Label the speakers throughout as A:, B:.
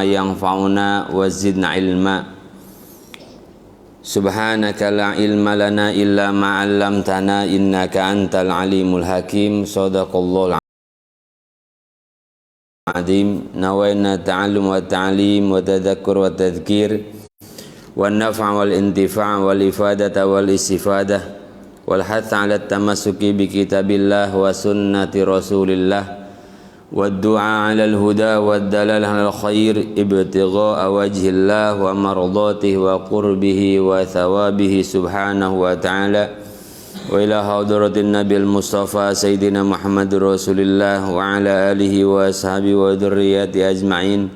A: yanfa'una wa zidna ilma. Subhanaka la ilma lana illa ma 'allamtana innaka antal alimul hakim. Shadaqallahul azim. Nawaina ta'allum wa ta'lim wa tadhakkur wa tadhkir wa naf'a wal intifa' wal ifadata wal istifadah wal hath 'ala tamassuki bi kitabillah wa sunnati rasulillah والدعاء على الهدى والدلال على الخير ابتغاء وجه الله ومرضاته وقربه وثوابه سبحانه وتعالى وإلى حضرة النبي المصطفى سيدنا محمد رسول الله وعلى آله وأصحابه وذريته أجمعين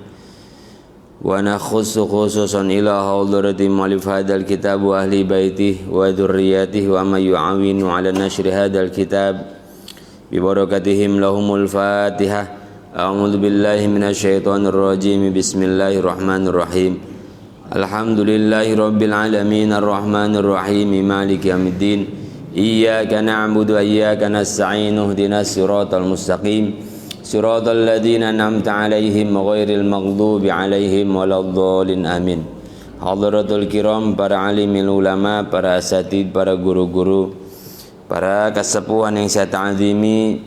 A: ونخص خصوصا إلى حضرة مؤلف هذا الكتاب وأهل بيته وذريته ومن يعاون على نشر هذا الكتاب ببركاتهم لهم الفاتحة. أعوذ بالله من الشيطان الرجيم. بسم الله الرحمن الرحيم. الحمد لله رب العالمين الرحمن الرحيم مالك يوم الدين. إياك نعبد وإياك نستعين اهدنا الصراط المستقيم صراط الذين أنعمت عليهم غير المغضوب عليهم ولا الضالين آمين. Hadratul kiram, para alimil ulama, para asatid, para guru-guru, para kesepuhan yang saya ta'zimi,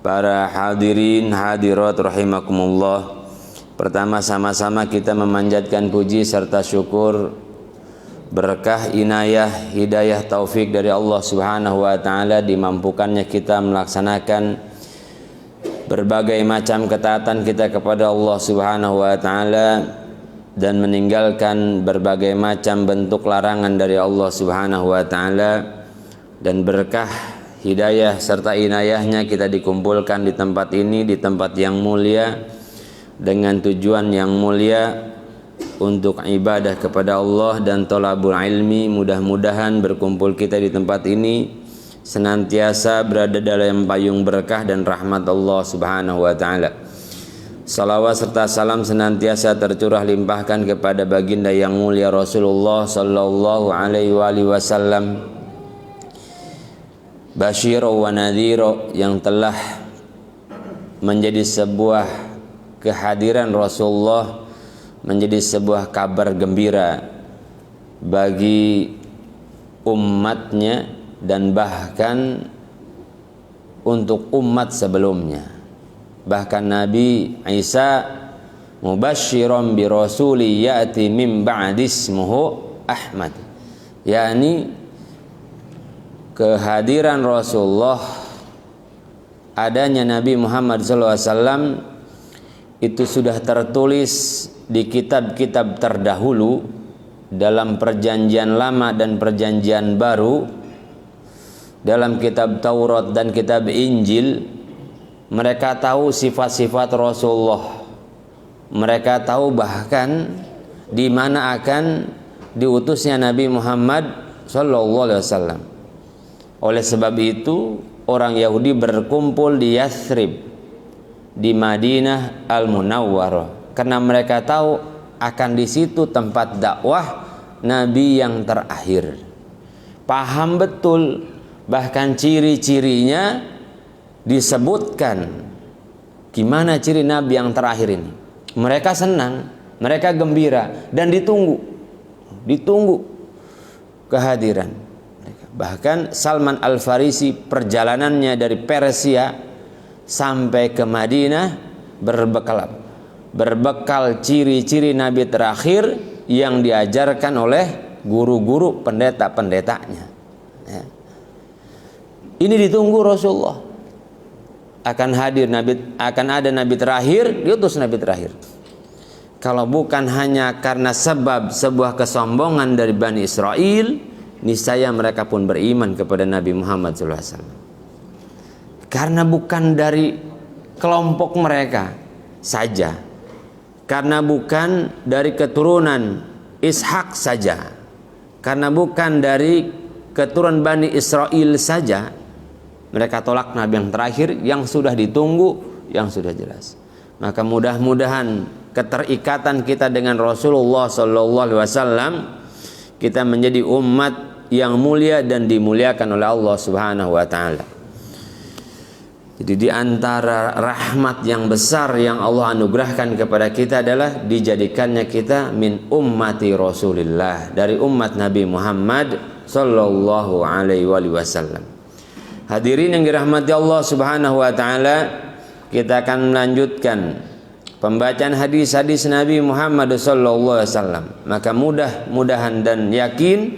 A: para hadirin hadirat rahimakumullah. Pertama, sama-sama kita memanjatkan puji serta syukur, berkah, inayah, hidayah, taufik dari Allah Subhanahu wa taala, dimampukannya kita melaksanakan berbagai macam ketaatan kita kepada Allah Subhanahu wa taala dan meninggalkan berbagai macam bentuk larangan dari Allah Subhanahu wa taala. Dan berkah, hidayah serta inayahnya kita dikumpulkan di tempat ini, di tempat yang mulia, dengan tujuan yang mulia untuk ibadah kepada Allah dan thalabul ilmi. Mudah-mudahan berkumpul kita di tempat ini senantiasa berada dalam payung berkah dan rahmat Allah Subhanahu wa taala. Salawat serta salam senantiasa tercurah limpahkan kepada baginda yang mulia Rasulullah sallallahu alaihi wasallam, Basyira wa nadhira, yang telah menjadi sebuah kehadiran Rasulullah, menjadi sebuah kabar gembira bagi umatnya dan bahkan untuk umat sebelumnya. Bahkan Nabi Isa mubasysyiran bi rasuli ya'ti min ba'di ismuhu Ahmad, yakni kehadiran Rasulullah, adanya Nabi Muhammad SAW itu sudah tertulis di kitab-kitab terdahulu dalam perjanjian lama dan perjanjian baru. Dalam kitab Taurat dan kitab Injil, mereka tahu sifat-sifat Rasulullah. Mereka tahu bahkan di mana akan diutusnya Nabi Muhammad SAW. Oleh sebab itu, orang Yahudi berkumpul di Yathrib, di Madinah Al-Munawwarah, karena mereka tahu akan di situ tempat dakwah Nabi yang terakhir. Paham betul, bahkan ciri-cirinya disebutkan. Gimana ciri Nabi yang terakhir ini? Mereka senang, mereka gembira, dan ditunggu kehadiran. Bahkan Salman Al-Farisi, perjalanannya dari Persia sampai ke Madinah berbekal ciri-ciri Nabi terakhir yang diajarkan oleh guru-guru pendeta-pendetanya. Ya. Ini ditunggu Rasulullah. Akan hadir Nabi, akan ada Nabi terakhir, diutus Nabi terakhir. Kalau bukan hanya karena sebab sebuah kesombongan dari Bani Israel, niscaya mereka pun beriman kepada Nabi Muhammad SAW. Karena bukan dari kelompok mereka saja, karena bukan dari keturunan Ishak saja, karena bukan dari keturunan Bani Israel saja, mereka tolak Nabi yang terakhir yang sudah ditunggu, yang sudah jelas. Maka mudah-mudahan keterikatan kita dengan Rasulullah SAW, kita menjadi umat yang mulia dan dimuliakan oleh Allah Subhanahu wa taala. Jadi di antara rahmat yang besar yang Allah anugerahkan kepada kita adalah dijadikannya kita min ummati Rasulillah, dari umat Nabi Muhammad sallallahu alaihi wasallam. Hadirin yang dirahmati Allah Subhanahu wa taala, kita akan melanjutkan pembacaan hadis-hadis Nabi Muhammad sallallahu alaihi wasallam. Maka mudah-mudahan dan yakin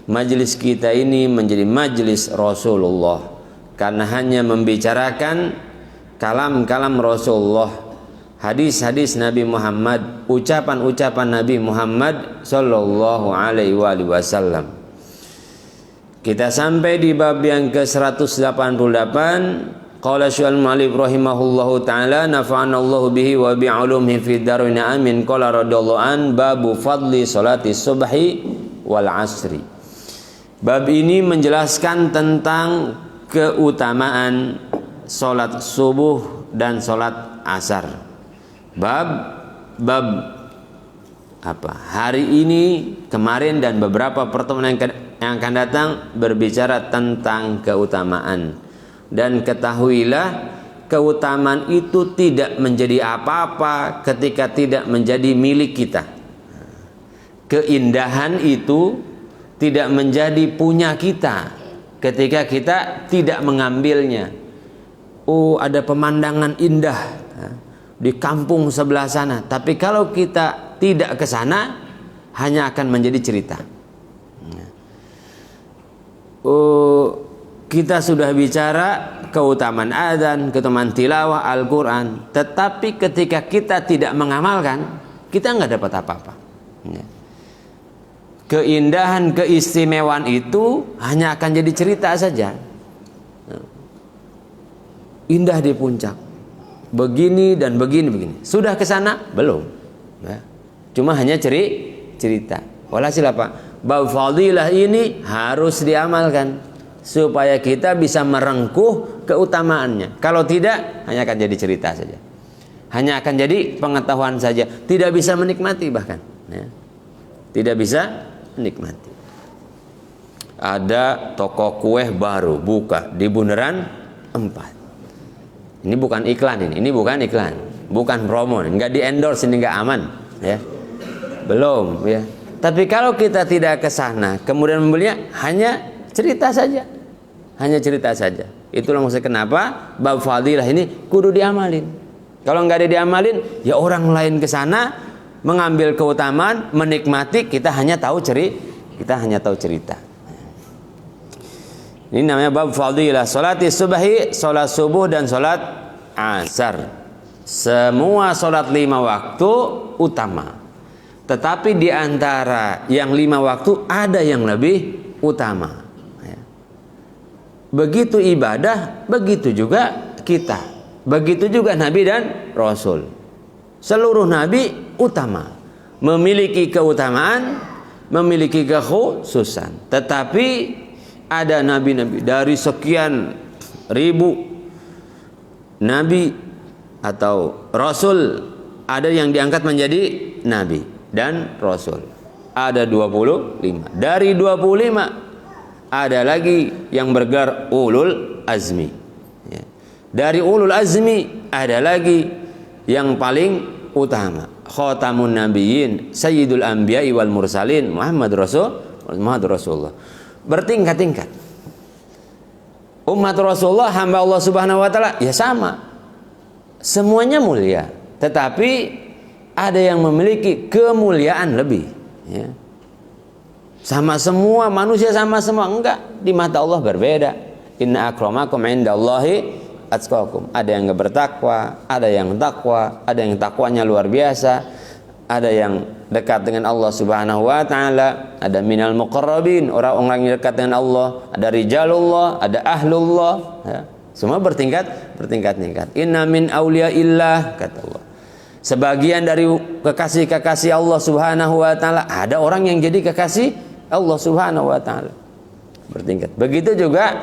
A: majelis kita ini menjadi majelis Rasulullah, karena hanya membicarakan kalam-kalam Rasulullah, hadis-hadis Nabi Muhammad, ucapan-ucapan Nabi Muhammad sallallahu alaihi wasallam. Kita sampai di bab yang ke-188. Qala syaikhul mu'allif rahimahullahu taala, nafa'ana Allahu bihi wa bi 'ulumihi fid dharain amin. Qala radhiyallahu an, babu fadli salati subhi wal asri. Bab ini menjelaskan tentang keutamaan sholat subuh dan sholat asar. Bab apa? Hari ini, kemarin dan beberapa pertemuan yang akan datang berbicara tentang keutamaan. Dan ketahuilah, keutamaan itu tidak menjadi apa-apa ketika tidak menjadi milik kita. Keindahan itu tidak menjadi punya kita ketika kita tidak mengambilnya. Oh, ada pemandangan indah di kampung sebelah sana, tapi kalau kita tidak ke sana, hanya akan menjadi cerita. Oh, kita sudah bicara keutamaan adzan, keutamaan tilawah Al-Quran, tetapi ketika kita tidak mengamalkan, kita nggak dapat apa-apa. Keindahan, keistimewaan itu hanya akan jadi cerita saja. Indah di puncak, begini dan begini. Sudah ke sana? Belum. Cuma hanya cerita. Walhasil apa? Bab fadilah ini harus diamalkan supaya kita bisa merengkuh keutamaannya. Kalau tidak, hanya akan jadi cerita saja. Hanya akan jadi pengetahuan saja. Tidak bisa menikmati bahkan. Tidak bisa nikmati. Ada toko kue baru buka di Bundaran 4. Ini bukan iklan ini bukan iklan, bukan promo, enggak di endorse, ini enggak aman, ya. Belum, ya. Tapi kalau kita tidak ke sana, kemudian membelinya, hanya cerita saja. Hanya cerita saja. Itulah maksudnya kenapa bab fadilah ini kudu diamalin. Kalau enggak ada diamalin, ya orang lain ke sana mengambil keutamaan, menikmati, kita hanya tahu cerita. Ini namanya bab fadilah salati subhi, salat subuh dan salat asar. Semua salat 5 waktu utama. Tetapi di antara yang 5 waktu ada yang lebih utama. Begitu ibadah, begitu juga kita. Begitu juga Nabi dan Rasul. Seluruh Nabi utama, memiliki keutamaan, memiliki kekhususan. Tetapi ada nabi-nabi dari sekian ribu nabi atau rasul, ada yang diangkat menjadi nabi dan rasul. Ada 25. Dari 25 ada lagi yang bergelar ulul azmi. Dari ulul azmi ada lagi yang paling utama, khatamun nabiyyin sayyidul anbiya'i wal mursalin Muhammad Rasulullah. Bertingkat-tingkat. Umat Rasulullah, hamba Allah Subhanahu wa taala, ya sama. Semuanya mulia, tetapi ada yang memiliki kemuliaan lebih, ya. Sama semua manusia, sama semua, enggak, di mata Allah berbeda. Inna akramakum indallahi atqakum. Ada yang enggak bertakwa, ada yang takwa, ada yang takwanya luar biasa, ada yang dekat dengan Allah Subhanahu wa taala, ada minal muqarrabin, orang-orang yang dekat dengan Allah, ada rijalullah, ada ahlullah, ya. Semua bertingkat-tingkat. Inna min auliyaillah, kata Allah. Sebagian dari kekasih-kekasih Allah Subhanahu wa taala, ada orang yang jadi kekasih Allah Subhanahu wa taala. Bertingkat. Begitu juga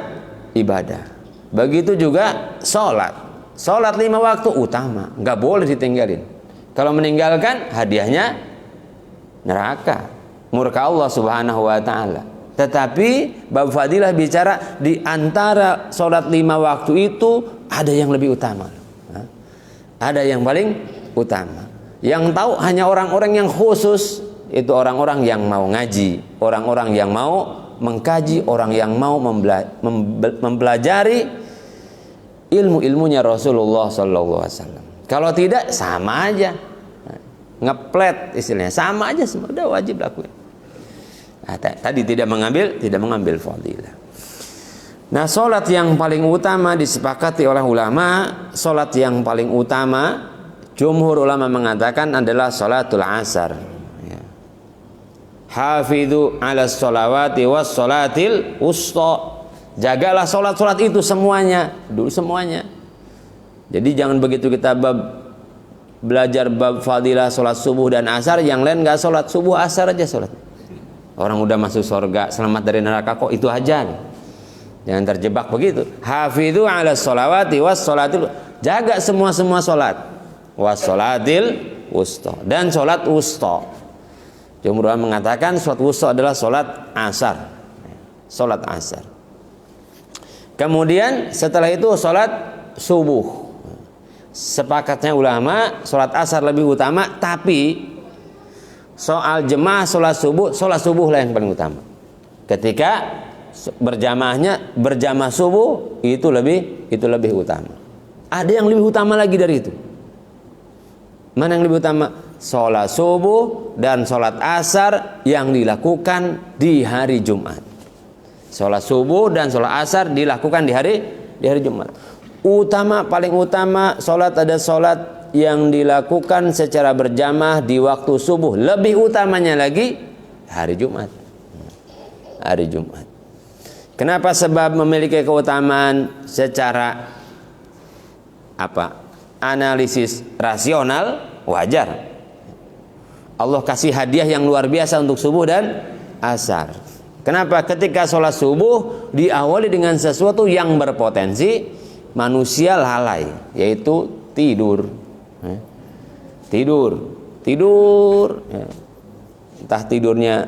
A: ibadah. Begitu juga sholat. Sholat 5 waktu utama, nggak boleh ditinggalin. Kalau meninggalkan, hadiahnya neraka, murka Allah Subhanahu wa taala. Tetapi bab fadilah bicara di antara sholat 5 waktu itu ada yang lebih utama. Ada yang paling utama. Yang tahu hanya orang-orang yang khusus, itu orang-orang yang mau ngaji, orang-orang yang mau mengkaji, orang yang mau mempelajari ilmu-ilmunya Rasulullah SAW. Kalau tidak, sama aja, ngeplet istilahnya, sama aja, semua udah wajib lakuin. Nah, tadi tidak mengambil fadilah. Nah, solat yang paling utama disepakati oleh ulama, solat yang paling utama jumhur ulama mengatakan adalah salatul asar. Hafidhu ala sholawati was sholatil wusta. Jagalah solat-solat itu semuanya, dulu semuanya. Jadi jangan begitu kita belajar bab fadilah solat subuh dan asar, yang lain nggak solat subuh asar aja solat. Orang udah masuk surga, selamat dari neraka, kok itu aja nih. Jangan terjebak begitu. Hafidhu ala sholawati was sholatil. Jaga semua solat. Was sholatil wusta, dan solat wusta. Jumhur ulama mengatakan solat wusta adalah solat asar. Solat asar. Kemudian setelah itu solat subuh. Sepakatnya ulama solat asar lebih utama, tapi soal jemaah solat subuh lah yang paling utama. Ketika berjamaah subuh itu lebih utama. Ada yang lebih utama lagi dari itu. Mana yang lebih utama? Sholat subuh dan sholat asar yang dilakukan di hari Jumat. Sholat subuh dan sholat asar dilakukan di hari Jumat. Paling utama sholat ada sholat yang dilakukan secara berjamaah di waktu subuh. Lebih utamanya lagi hari Jumat. Hari Jumat. Kenapa? Sebab memiliki keutamaan secara analisis rasional, wajar. Allah kasih hadiah yang luar biasa untuk subuh dan asar. Kenapa? Ketika sholat subuh diawali dengan sesuatu yang berpotensi manusia lalai, yaitu tidur. Tidur. Entah tidurnya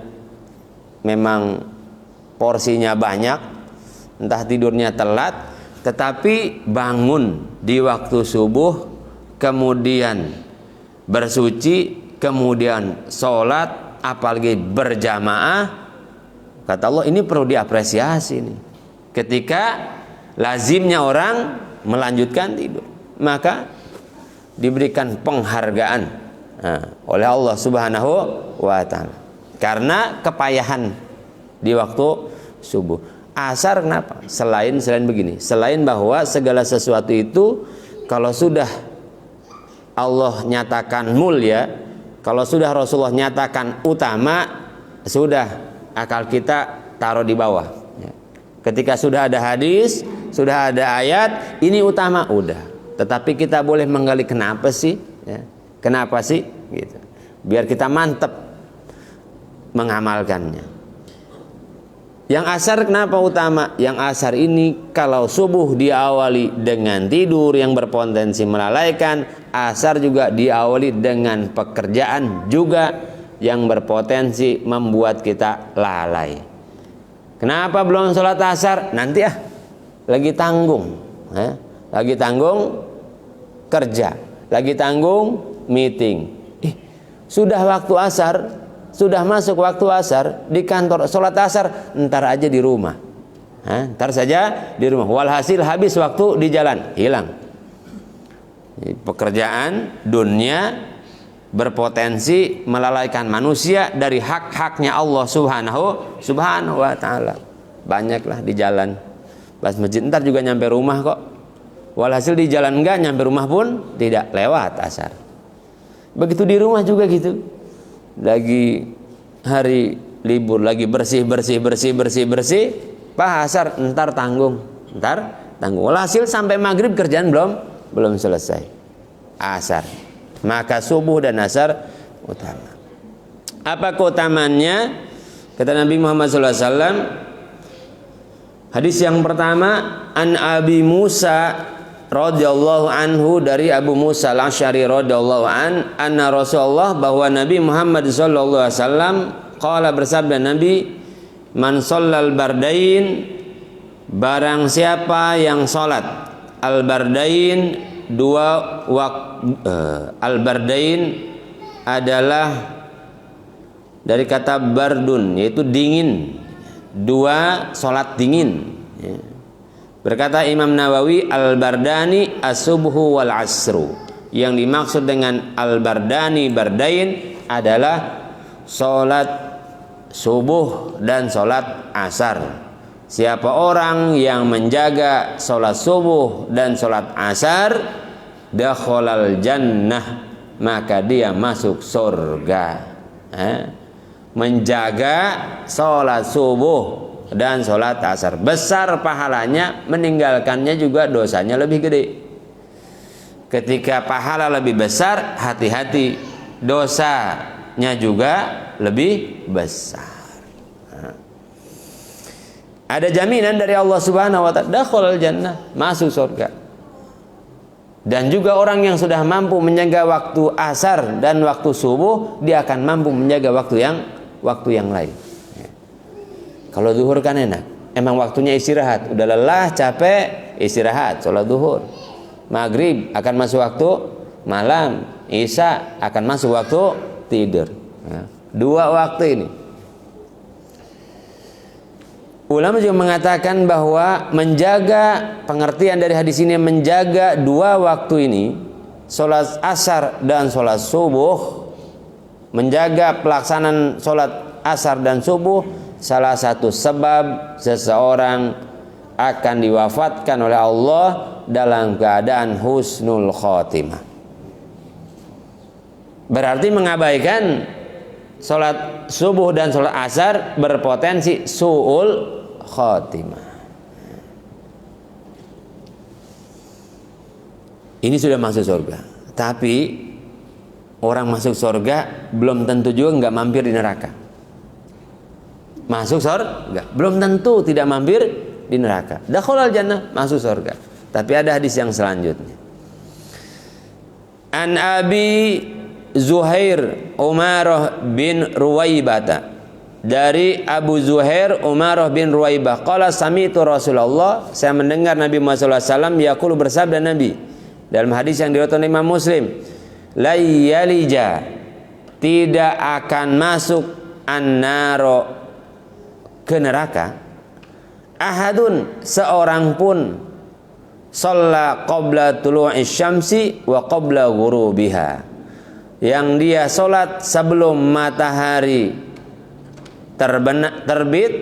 A: memang porsinya banyak, entah tidurnya telat, tetapi bangun di waktu subuh, kemudian bersuci, kemudian sholat, apalagi berjamaah, kata Allah ini perlu diapresiasi nih. Ketika lazimnya orang melanjutkan tidur, maka diberikan penghargaan oleh Allah Subhanahu wa Ta'ala karena kepayahan di waktu subuh. Asar kenapa? Selain begini, selain bahwa segala sesuatu itu kalau sudah Allah nyatakan mulia, kalau sudah Rasulullah nyatakan utama, sudah akal kita taruh di bawah. Ketika sudah ada hadis, sudah ada ayat, ini utama, udah. Tetapi kita boleh menggali kenapa sih? Kenapa sih? Gitu. Biar kita mantep mengamalkannya. Yang asar kenapa utama? Yang asar ini kalau subuh diawali dengan tidur yang berpotensi melalaikan, asar juga diawali dengan pekerjaan juga yang berpotensi membuat kita lalai. Kenapa belum sholat asar? Nanti lagi tanggung, lagi tanggung kerja, lagi tanggung meeting. Sudah waktu asar, sudah masuk waktu asar di kantor, sholat asar ntar aja di rumah, ntar saja di rumah. Walhasil habis waktu di jalan, hilang. Pekerjaan dunia berpotensi melalaikan manusia dari hak-haknya Allah Subhanahu wa Ta'ala. Banyaklah di jalan, pas masjid ntar juga nyampe rumah kok. Walhasil di jalan enggak, nyampe rumah pun tidak, lewat asar. Begitu di rumah juga gitu. Lagi hari libur, lagi bersih, Pak asar ntar tanggung. Walhasil sampai maghrib kerjaan belum selesai. Asar. Maka subuh dan asar utama. Apa keutamaannya? Kata Nabi Muhammad SAW, hadis yang pertama, an Abi Musa radhiyallahu anhu, dari Abu Musa al-Asy'ari radhiyallahu anna Rasulullah, bahwa Nabi Muhammad sallallahu alaihi wasallam qala, bersabda Nabi, man shallal bardain, barang siapa yang salat Al-bardain al-bardain adalah dari kata bardun, yaitu dingin. Dua solat dingin. Berkata Imam Nawawi, al-bardani as-subhu wal asru. Yang dimaksud dengan al-bardani bardain adalah solat subuh dan solat asar. Siapa orang yang menjaga solat subuh dan solat asar, dakhalal jannah, maka dia masuk surga. Menjaga solat subuh dan solat asar, besar pahalanya, meninggalkannya juga dosanya lebih gede. Ketika pahala lebih besar, hati-hati, dosanya juga lebih besar. Ada jaminan dari Allah Subhanahu wa ta'ala, dakhalal jannah, masuk surga. Dan juga orang yang sudah mampu menjaga waktu asar dan waktu subuh, dia akan mampu menjaga waktu yang lain. Kalau zuhur kan enak, emang waktunya istirahat, udah lelah, capek, istirahat, sholat zuhur. Maghrib akan masuk waktu malam, isya akan masuk waktu tidur. Dua waktu ini. Ulama juga mengatakan bahwa menjaga, pengertian dari hadis ini, menjaga dua waktu ini, sholat asar dan sholat subuh, menjaga pelaksanaan sholat asar dan subuh, salah satu sebab seseorang akan diwafatkan oleh Allah dalam keadaan husnul khotimah. Berarti mengabaikan sholat subuh dan sholat asar berpotensi su'ul khotimah. Ini sudah masuk surga, tapi orang masuk surga belum tentu juga nggak mampir di neraka. Masuk surga belum tentu tidak mampir di neraka. Dakhalal jannah, masuk surga. Tapi ada hadis yang selanjutnya. An Abi Zuhair Umarah bin Ruwaibata, dari Abu Zuhair Umarah bin Ruwaibah, qala sami'tu Rasulullah, saya mendengar Nabi Muhammad SAW yaqulu, bersabda Nabi dalam hadis yang diriwayatkan oleh Imam Muslim, la yalija, tidak akan masuk an-naro, ke neraka, ahadun, seorang pun, shalla qabla tulu'i syamsi wa qabla ghurubiha, yang dia sholat sebelum matahari terbit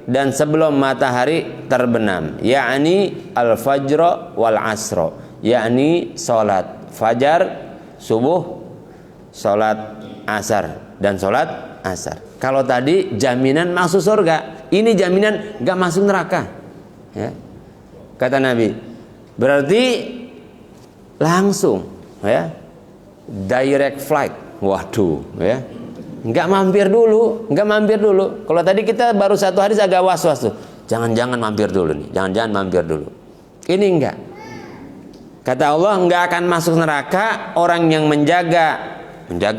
A: dan sebelum matahari terbenam, yakni al-fajr wal asr, yakni sholat fajar, subuh, sholat asar dan sholat asar. Kalau tadi jaminan masuk surga, ini jaminan gak masuk neraka, ya. Kata Nabi, berarti langsung, ya, direct flight. Waduh, ya, nggak mampir dulu. Kalau tadi kita baru satu hadis agak was-was tuh, jangan-jangan mampir dulu nih, jangan-jangan mampir dulu. Ini enggak. Kata Allah, nggak akan masuk neraka orang yang menjaga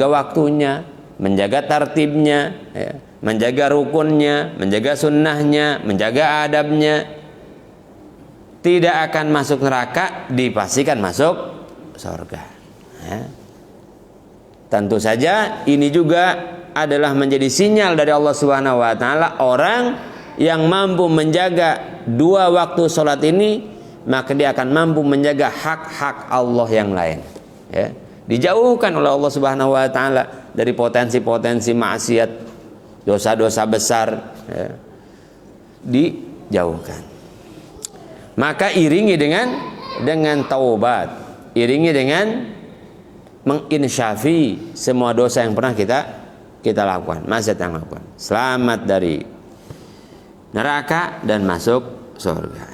A: waktunya, menjaga tertibnya, ya, menjaga rukunnya, menjaga sunnahnya, menjaga adabnya. Tidak akan masuk neraka, dipastikan masuk surga, ya. Tentu saja ini juga adalah menjadi sinyal dari Allah Subhanahu wa ta'ala, orang yang mampu menjaga dua waktu sholat ini, maka dia akan mampu menjaga hak-hak Allah yang lain, ya. Dijauhkan oleh Allah Subhanahu wa ta'ala dari potensi-potensi maksiat, dosa-dosa besar, ya, dijauhkan. Maka iringi dengan taubat, iringi dengan menginsyafi semua dosa yang pernah kita lakukan, maksiat yang lakukan. Selamat dari neraka dan masuk surga.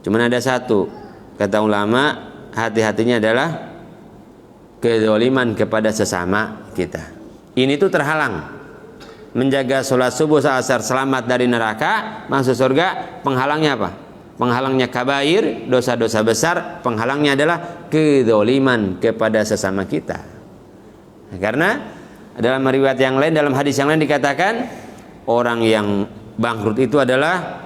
A: Cuman ada satu, kata ulama, hati-hatinya adalah kezaliman kepada sesama kita. Ini tuh terhalang. Menjaga sholat subuh asar selamat dari neraka, masuk surga. Penghalangnya apa? Penghalangnya kabair, dosa-dosa besar. Penghalangnya adalah kezaliman kepada sesama kita. Karena dalam riwayat yang lain, dalam hadis yang lain dikatakan, orang yang bangkrut itu adalah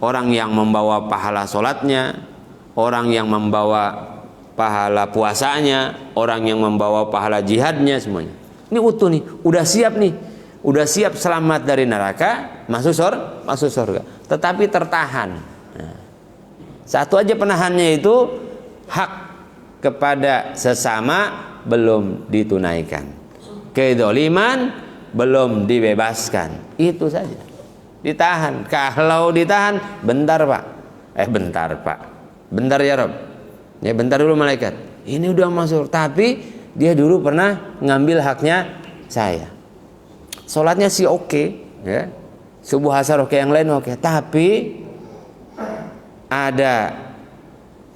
A: orang yang membawa pahala sholatnya, orang yang membawa pahala puasanya, orang yang membawa pahala jihadnya, semuanya. Ini utuh nih, udah siap nih, udah siap selamat dari neraka, masuk surga. Tetapi tertahan. Nah, satu aja penahannya itu hak kepada sesama belum ditunaikan, kedzaliman belum dibebaskan, itu saja. Ditahan. Kalau ditahan, bentar pak, bentar ya Rob, ya bentar dulu malaikat, ini udah masuk, tapi dia dulu pernah ngambil haknya saya. Sholatnya sih oke, ya, subuh asar oke, yang lain oke, tapi ada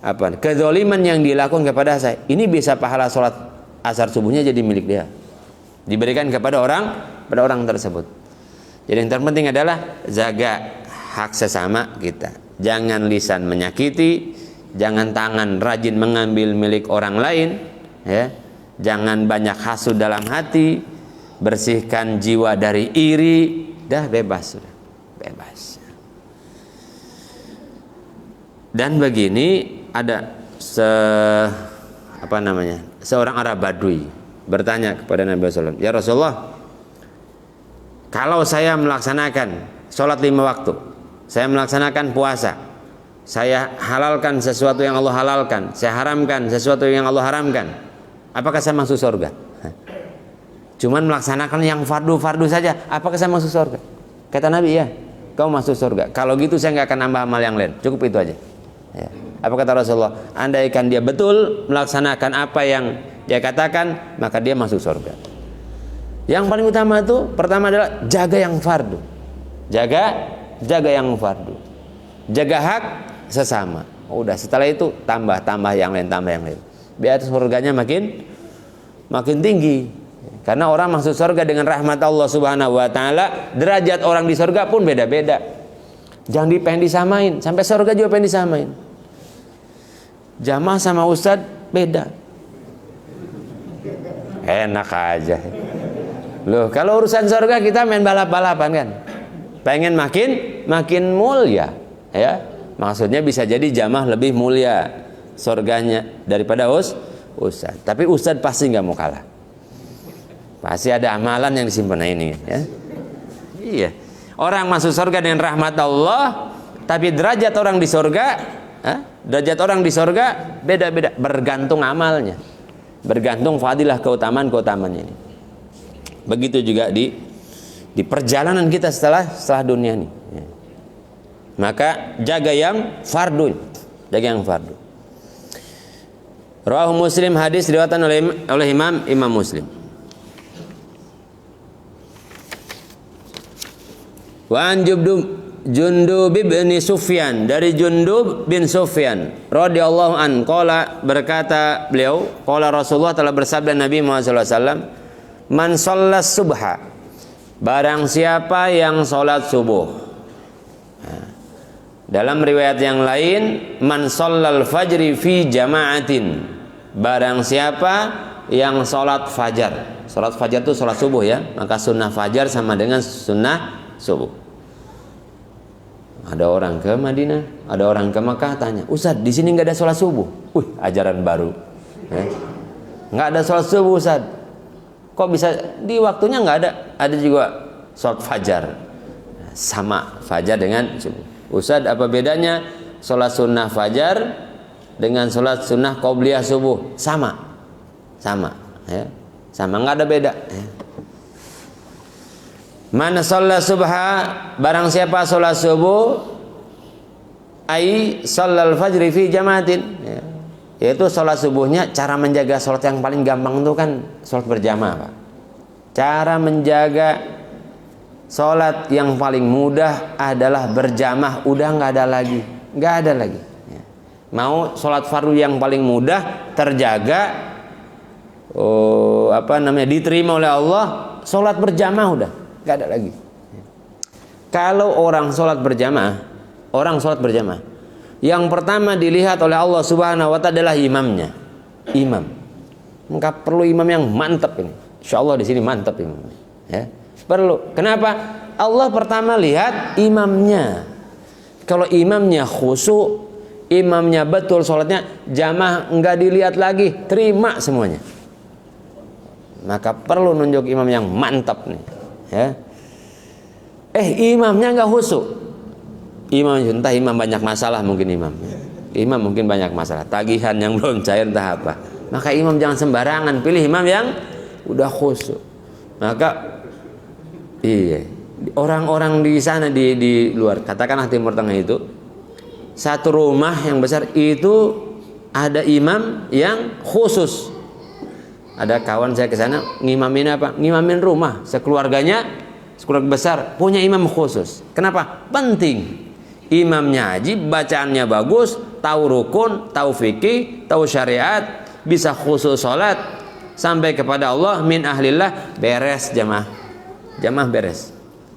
A: apa kezaliman yang dilakukan kepada saya. Ini bisa pahala sholat asar subuhnya jadi milik dia, diberikan kepada orang tersebut. Jadi yang terpenting adalah jaga hak sesama kita. Jangan lisan menyakiti, jangan tangan rajin mengambil milik orang lain, ya. Jangan banyak hasud dalam hati, bersihkan jiwa dari iri, dah bebas sudah, bebas. Dan begini, ada seorang Arab Badui bertanya kepada Nabi SAW, ya Rasulullah, kalau saya melaksanakan sholat 5 waktu, saya melaksanakan puasa, saya halalkan sesuatu yang Allah halalkan, saya haramkan sesuatu yang Allah haramkan, apakah saya masuk surga? Cuman melaksanakan yang fardu-fardu saja, apakah saya masuk surga? Kata Nabi, ya, kau masuk surga. Kalau gitu saya nggak akan nambah amal yang lain, cukup itu aja. Ya. Apa kata Rasulullah? Andaikan dia betul melaksanakan apa yang dia katakan, maka dia masuk surga. Yang paling utama itu pertama adalah jaga yang fardu. Jaga yang fardu. Jaga hak sesama. Udah, setelah itu tambah yang lain. Biar surganya makin tinggi. Karena orang masuk surga dengan rahmat Allah Subhanahu wa taala, derajat orang di surga pun beda-beda. Jangan pengen disamain, sampai surga juga pengen disamain. Jamaah sama ustadz beda. Enak aja. Loh, kalau urusan surga kita main balap-balapan kan. Pengen makin mulia, ya. Maksudnya bisa jadi jamaah lebih mulia surganya daripada ustadz. Tapi ustadz pasti nggak mau kalah. Pasti ada amalan yang disimpan ini, ya. Iya. Orang masuk surga dengan rahmat Allah, tapi derajat orang di surga, derajat orang di surga beda-beda, bergantung amalnya, bergantung fadilah keutamaan-keutamaannya ini. Begitu juga di perjalanan kita setelah dunia ini. Ya. Maka jaga yang fardu, Rawahu Muslim, hadis diriwayatkan oleh Imam Muslim. Wa an Jundub bin Sufyan, dari Jundub bin Sufyan radhiyallahu an, qala, berkata beliau, qala Rasulullah, telah bersabda Nabi Muhammad sallallahu alaihi wasallam, man shallas subha, barang siapa yang salat subuh. Nah, dalam riwayat yang lain, man shallal fajri fi jama'atin, barang siapa yang salat fajar. Salat fajar itu salat subuh, ya. Maka sunnah fajar sama dengan sunnah subuh. Ada orang ke Madinah, ada orang ke Makkah, tanya, Ustaz, di sini nggak ada sholat subuh? Ajaran baru. Nggak ada sholat subuh, Ustaz. Kok bisa di waktunya nggak ada? Ada juga sholat fajar. Sama fajar dengan subuh. Ustaz, apa bedanya sholat sunnah fajar dengan sholat sunnah qobliyah subuh? Sama, ya. Sama, nggak ada beda. Ya. Man shalla subha, barang siapa sholat subuh, ai shallal fajri fi jamaatin, ya. Yaitu sholat subuhnya, cara menjaga sholat yang paling gampang itu kan sholat berjamaah, Pak. Cara menjaga sholat yang paling mudah adalah berjamaah, udah nggak ada lagi. Ya. Mau sholat fardu yang paling mudah terjaga, diterima oleh Allah, sholat berjamaah udah. Gak ada lagi. Kalau orang sholat berjamaah, yang pertama dilihat oleh Allah Subhanahu wa ta'ala adalah imamnya. Maka perlu imam yang mantap ini. Insya Allah di sini mantap imamnya. Ya, perlu. Kenapa? Allah pertama lihat imamnya. Kalau imamnya khusyuk, imamnya betul sholatnya, jamaah nggak dilihat lagi, terima semuanya. Maka perlu nunjuk imam yang mantap nih, ya. Imamnya nggak khusyuk, entah imam banyak masalah mungkin imam mungkin banyak masalah, tagihan yang belum cair entah apa. Maka imam jangan sembarangan, pilih imam yang udah khusyuk. Maka orang-orang di sana di luar, katakanlah Timur Tengah itu, satu rumah yang besar itu ada imam yang khusus. Ada kawan saya ke sana ngimamin apa? Ngimamin rumah sekeluarga besar punya imam khusus. Kenapa? Penting. Imamnya haji, bacaannya bagus, tahu rukun, tahu fikih, tahu syariat, bisa khusus sholat sampai kepada Allah, min ahlillah, beres jamaah. Jamaah beres.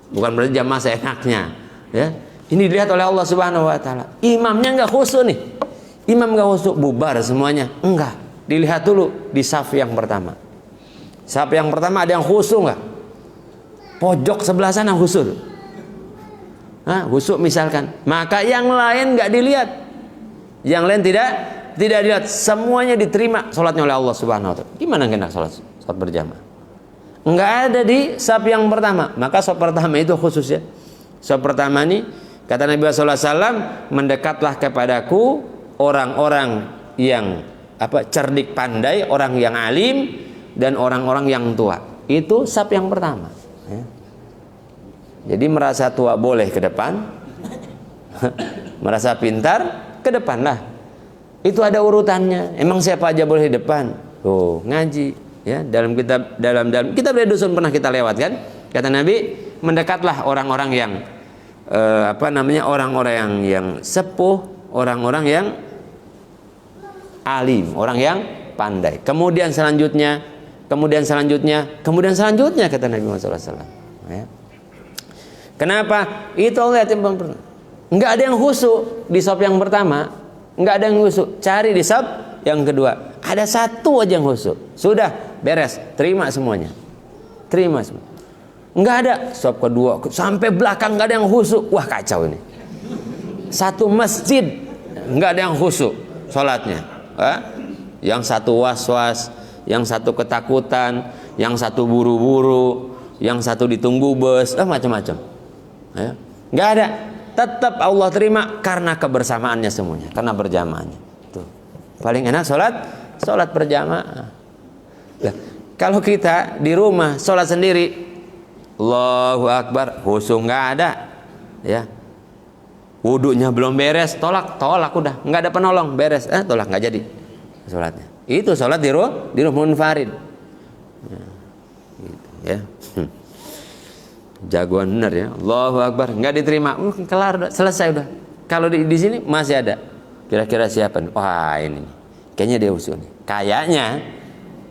A: Bukan berarti jamaah seenaknya, ya. Ini dilihat oleh Allah Subhanahu wa taala. Imamnya enggak khusyuk nih. Imam enggak khusyuk, bubar semuanya. Enggak. Dilihat dulu di saf yang pertama. Saf yang pertama ada yang khusyuk enggak? Pojok sebelah sana khusyuk. Khusyuk misalkan. Maka yang lain enggak dilihat. Yang lain tidak dilihat. Semuanya diterima salatnya oleh Allah Subhanahu wa taala. Gimana kena salat berjamaah? Enggak ada di saf yang pertama. Maka saf pertama itu khusus ya. Saf pertama ini kata Nabi sallallahu alaihi wasallam, mendekatlah kepadaku orang-orang yang cerdik pandai, orang yang alim dan orang-orang yang tua. Itu saf yang pertama, ya. Jadi merasa tua boleh ke depan, merasa pintar ke depan lah. Itu ada urutannya. Emang siapa aja boleh di depan? Tuh, ngaji, ya. Dalam kitab Dusun pernah kita lewat kan? Kata Nabi, mendekatlah orang-orang yang orang-orang yang sepuh, orang-orang yang alim, orang yang pandai. Kemudian selanjutnya kata Nabi Muhammad SAW. Ya. Kenapa? Itu Allah pernah. Enggak ada yang khusyuk di saf yang pertama, enggak ada yang khusyuk. Cari di saf yang kedua. Ada satu aja yang khusyuk. Sudah beres, terima semuanya. Terima semua. Enggak ada saf kedua sampai belakang enggak ada yang khusyuk. Wah, kacau ini. Satu masjid enggak ada yang khusyuk salatnya. Yang satu was-was, yang satu ketakutan, yang satu buru-buru, yang satu ditunggu bus, macam-macam. Ya. Nggak ada. Tetap Allah terima karena kebersamaannya semuanya, karena berjamaahnya. Tuh. Paling enak sholat berjamaah. Nah, kalau kita di rumah sholat sendiri, Allahu Akbar, khusyuk nggak ada, ya. Wudunya belum beres, tolak udah, nggak ada penolong, beres, tolak, nggak jadi sholatnya. Itu sholat di rumah munfarid, ya. Jagoan benar ya, Allahu Akbar, nggak diterima, kelar, selesai udah. Kalau di sini masih ada, kira-kira siapa nih? Wah, ini kayaknya dia usul nih, kayaknya,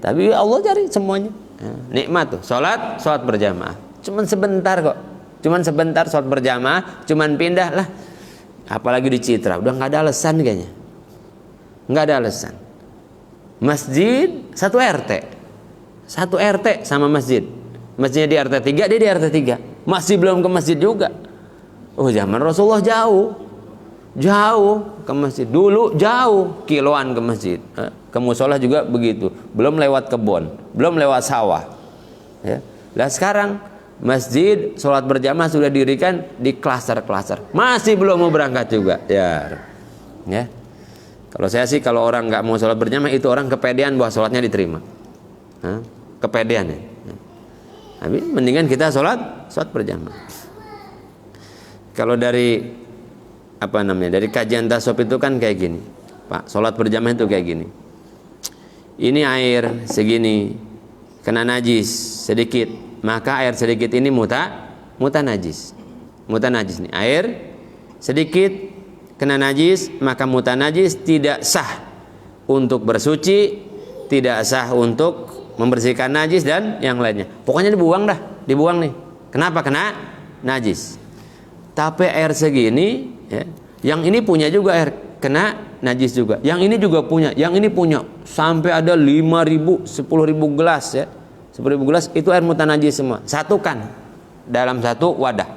A: tapi Allah cari semuanya. Nikmat tuh, sholat berjamaah, cuman sebentar kok, sholat berjamaah, cuman pindah lah. Apalagi di Citra, udah nggak ada alasan kayaknya, nggak ada alasan. Masjid satu RT sama masjidnya di RT 3, dia di RT 3, masih belum ke masjid juga. Oh, zaman Rasulullah jauh ke masjid, dulu jauh kiloan ke masjid, ke musola juga begitu, belum lewat kebun, belum lewat sawah, ya. Nah sekarang masjid sholat berjamaah sudah didirikan di klaster-klaster, masih belum mau berangkat juga, ya. Kalau saya sih, kalau orang nggak mau sholat berjamaah itu orang kepedean bahwa sholatnya diterima, kepedean ya. Tapi mendingan kita sholat berjamaah. Kalau dari dari kajian tasawuf itu kan kayak gini, Pak, sholat berjamaah itu kayak gini. Ini air segini kena najis sedikit, maka air sedikit ini muta najis nih. Air sedikit kena najis, maka muta najis, tidak sah untuk bersuci, tidak sah untuk membersihkan najis dan yang lainnya. Pokoknya dibuang nih. Kenapa? Kena najis. Tapi air segini, ya, yang ini punya juga air kena najis juga. Yang ini juga punya, yang ini punya. Sampai ada 5.000, 10.000 gelas ya. 10.000 gelas itu air mutanajis semua. Satukan dalam satu wadah.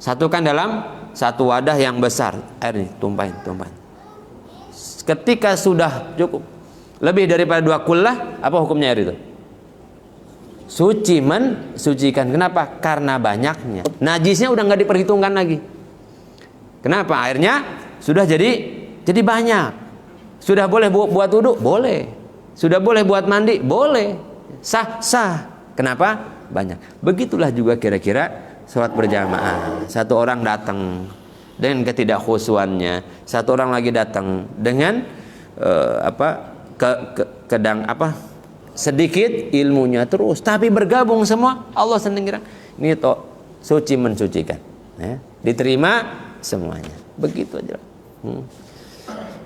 A: Satukan dalam Satu wadah yang besar, air nih, tumpahin. Ketika sudah cukup lebih daripada 2 kullah, apa hukumnya air itu? Suci, mensucikan. Kenapa? Karena banyaknya. Najisnya udah nggak diperhitungkan lagi. Kenapa? Airnya sudah jadi banyak. Sudah boleh buat wudhu? Boleh. Sudah boleh buat mandi? Boleh. Sah. Kenapa? Banyak. Begitulah juga kira-kira sholat berjamaah. Satu orang datang dengan ketidakkhusyuannya, satu orang lagi datang dengan sedikit ilmunya terus, tapi bergabung semua, Allah senang kira. Ini toh suci mensucikan, ya. Diterima semuanya. Begitu aja.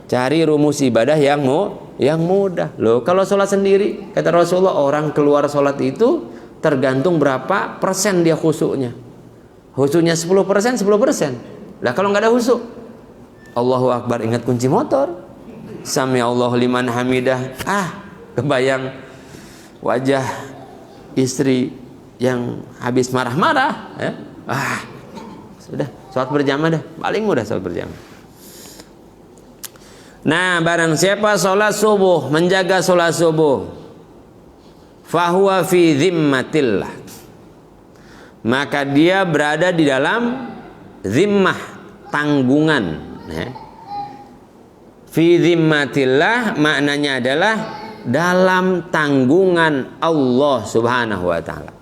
A: Cari rumus ibadah yang mudah. Loh, kalau sholat sendiri, kata Rasulullah, orang keluar sholat itu tergantung berapa persen dia khusyuknya. Khusyuknya 10%, 10%. Lah kalau nggak ada khusyuk, Allahu Akbar ingat kunci motor, Sami Allahu liman hamidah, kebayang wajah istri yang habis marah-marah, ya? Sudah, sholat berjamaah dah, paling mudah sholat berjamaah. Nah, barang siapa sholat subuh, menjaga sholat subuh, fahuwa fi zimmatillah, maka dia berada di dalam zimmah, tanggungan, ya. Fi zimmatillah maknanya adalah dalam tanggungan Allah Subhanahu wa taala.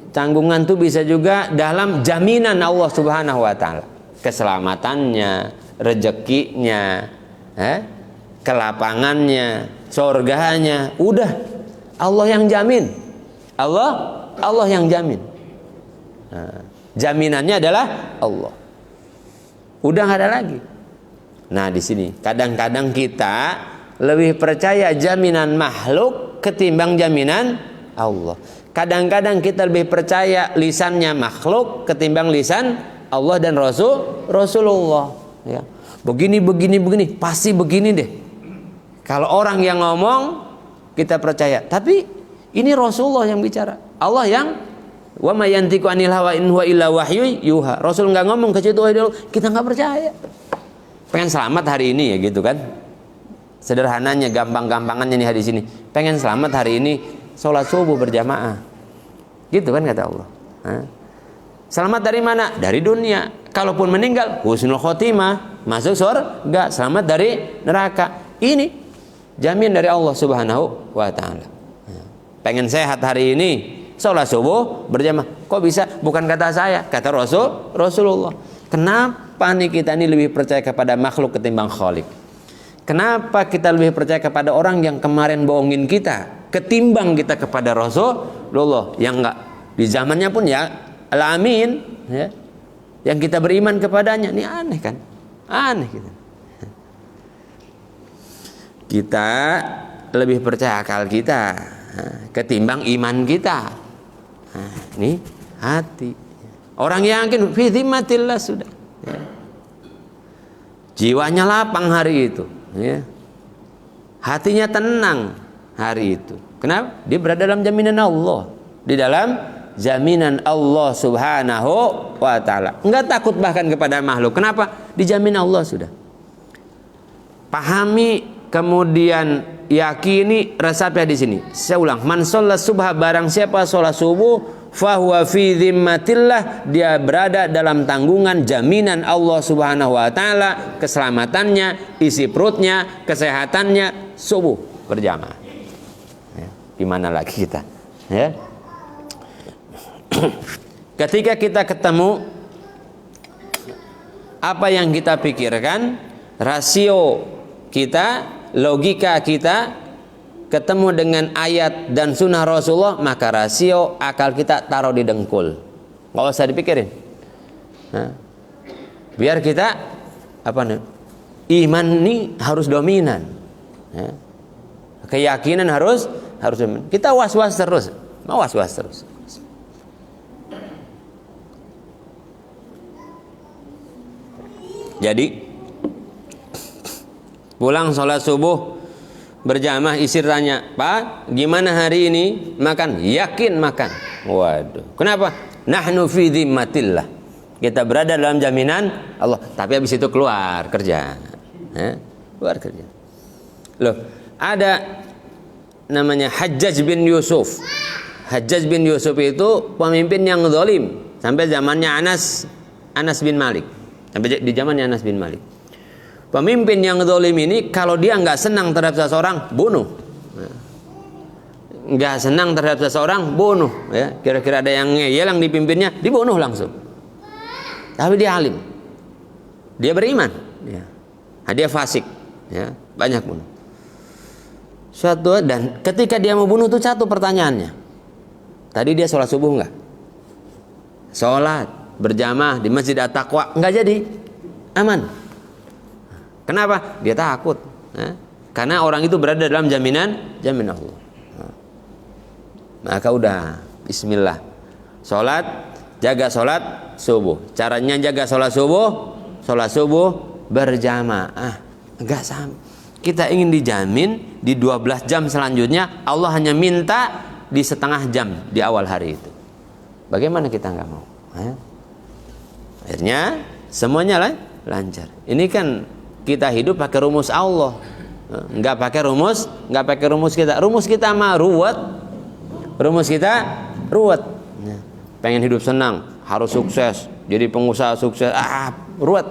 A: Tanggungan itu bisa juga dalam jaminan Allah Subhanahu wa taala. Keselamatannya, rezekinya, kelapangannya, surganya, udah Allah yang jamin. Allah yang jamin. Jaminannya adalah Allah. Udah nggak ada lagi. Nah, di sini kadang-kadang kita lebih percaya jaminan makhluk ketimbang jaminan Allah. Kadang-kadang kita lebih percaya lisannya makhluk ketimbang lisan Allah dan Rasulullah. Ya. Begini, pasti begini deh. Kalau orang yang ngomong kita percaya, tapi ini Rasulullah yang bicara, Allah yang wa ma yantiqu anil hawa in huwa illa wahyu yuha. Rasul nggak ngomong ke situ, kita nggak percaya. Pengen selamat hari ini ya gitu kan? Sederhananya, gampang-gampangannya nih hadis ini. Pengen selamat hari ini, sholat subuh berjamaah. Gitu kan kata Allah. Selamat dari mana? Dari dunia. Kalaupun meninggal, husnul khotimah, masuk surga, selamat dari neraka. Ini jamin dari Allah Subhanahu wa taala. Pengen sehat hari ini, sholat subuh berjamaah. Kok bisa? Bukan kata saya, kata Rasulullah. Kenapa nih kita ini lebih percaya kepada makhluk ketimbang Khalik? Kenapa kita lebih percaya kepada orang yang kemarin bohongin kita ketimbang kita kepada Rasulullah yang enggak di zamannya pun ya al-amin, ya, yang kita beriman kepadanya? Ini aneh kan? Aneh gitu. Kita lebih percaya akal kita ketimbang iman kita. Ini hati. Orang yang yakin fi zimmatillah sudah, ya. Jiwanya lapang hari itu, ya. Hatinya tenang hari itu. Kenapa? Dia berada dalam jaminan Allah, di dalam jaminan Allah Subhanahu wa taala. Enggak takut bahkan kepada makhluk. Kenapa? Dijamin Allah sudah. Pahami, kemudian yakini, resapi di sini. Saya ulang, man sholat subha, barang siapa sholat subuh, fahuwa fi zimmatillah, dia berada dalam tanggungan jaminan Allah Subhanahu wa taala, keselamatannya, isi perutnya, kesehatannya, subuh berjamaah. Ya, gimana lagi kita? Ya. Ketika kita ketemu apa yang kita pikirkan, rasio kita, logika kita ketemu dengan ayat dan sunnah Rasulullah, maka rasio akal kita taruh di dengkul, nggak usah dipikirin. Biar kita iman ini harus dominan, ya. Keyakinan harus dominan. Kita was-was terus, mau was-was terus. Jadi pulang sholat subuh berjamaah, istri tanya, Pak, gimana hari ini? Makan? Yakin makan. Waduh. Kenapa? Nahnu fi zimmatillah. kita berada dalam jaminan Allah. Tapi habis itu keluar kerja, keluar kerja. Loh, ada namanya Hajjaj bin Yusuf. Hajjaj bin Yusuf itu pemimpin yang zalim sampai zamannya Anas bin Malik. Sampai di zamannya Anas bin Malik. Pemimpin yang zalim ini kalau dia nggak senang terhadap seseorang, bunuh. Nggak senang terhadap seseorang, bunuh. Ya, kira-kira ada yang ngeyel yang dipimpinnya, dibunuh langsung. Tapi dia alim, dia beriman, ya. Dia fasik, ya, banyak bunuh. Dan ketika dia mau bunuh itu satu pertanyaannya. Tadi dia sholat subuh nggak? Sholat berjamaah di Masjid At-Taqwa nggak jadi, aman. Kenapa? Dia takut, ya. Karena orang itu berada dalam jaminan Allah. Maka udah, bismillah, sholat, jaga sholat subuh. Caranya jaga sholat subuh berjamaah. Enggak sama. Kita ingin dijamin di 12 jam selanjutnya, Allah hanya minta di setengah jam di awal hari itu. Bagaimana kita nggak mau? Akhirnya semuanya lancar. Ini kan kita hidup pakai rumus Allah, nggak pakai rumus kita. Rumus kita mah ruwet. Pengen hidup senang, harus sukses, jadi pengusaha sukses, ruwet.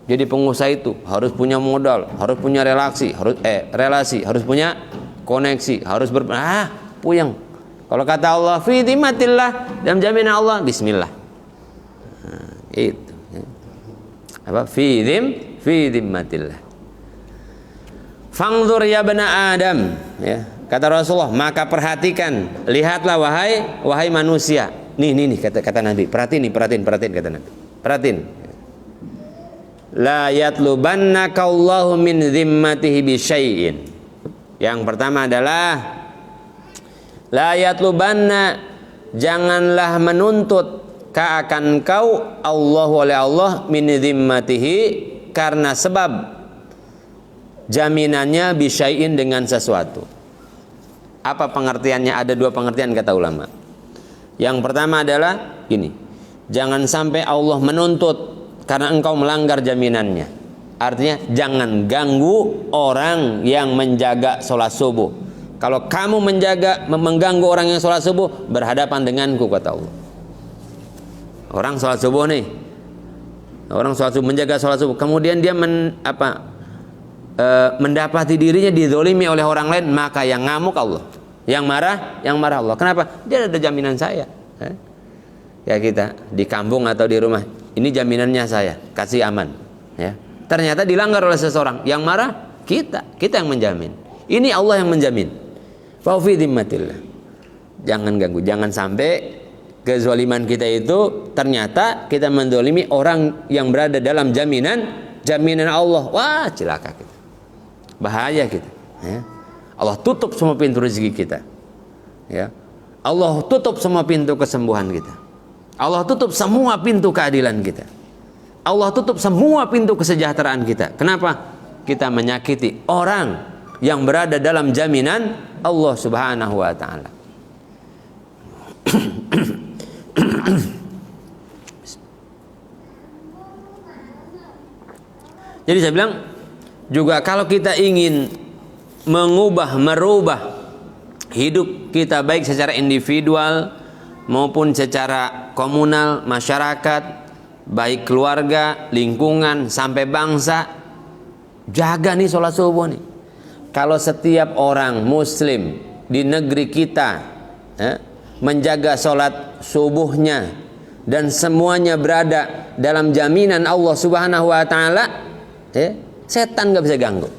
A: Jadi pengusaha itu harus punya modal, harus punya relasi, harus punya koneksi, harus puyeng. Kalau kata Allah, fi dhimmatillah, dalam jaminan Allah, bismillah. Itu. Apa? Fi dhimmatillah. Fangzur ya bana Adam, ya. Kata Rasulullah, maka perhatikan, lihatlah wahai manusia. Nih kata Nabi, perhatiin kata Nabi. Perhatiin. La yatlubannaka Allahu min dhimmatihi bi syai'in. Yang pertama adalah la yatlubanna, janganlah menuntut akan kau oleh Allah min dhimmatihi, karena sebab jaminannya bi syai'in, dengan sesuatu. Apa pengertiannya? Ada dua pengertian kata ulama. Yang pertama adalah ini, jangan sampai Allah menuntut karena engkau melanggar jaminannya. Artinya jangan ganggu orang yang menjaga sholat subuh. Kalau kamu mengganggu orang yang sholat subuh, berhadapan denganku, kata Allah. Orang sholat subuh nih, orang sholat subuh, menjaga sholat subuh, kemudian dia mendapati dirinya dizolimi oleh orang lain, maka yang ngamuk Allah, yang marah Allah. Kenapa? Dia ada jaminan saya. Ya, kita di kampung atau di rumah, ini jaminannya saya, kasih aman. Ya, ternyata dilanggar oleh seseorang, yang marah kita yang menjamin. Ini Allah yang menjamin. Fa fi dhimmatillah. Jangan ganggu, jangan sampai kezaliman kita itu ternyata kita menzalimi orang yang berada dalam jaminan Allah. Wah, celaka kita. Bahaya kita, ya. Allah tutup semua pintu rezeki kita, ya. Allah tutup semua pintu kesembuhan kita. Allah tutup semua pintu keadilan kita. Allah tutup semua pintu kesejahteraan kita. Kenapa? Kita menyakiti orang yang berada dalam jaminan Allah Subhanahu wa ta'ala. Jadi saya bilang juga, kalau kita ingin merubah hidup kita, baik secara individual maupun secara komunal, masyarakat, baik keluarga, lingkungan, sampai bangsa, jaga nih sholat subuh nih. Kalau setiap orang muslim di negeri kita menjaga sholat subuhnya dan semuanya berada dalam jaminan Allah Subhanahu wa ta'ala, setan gak bisa ganggu.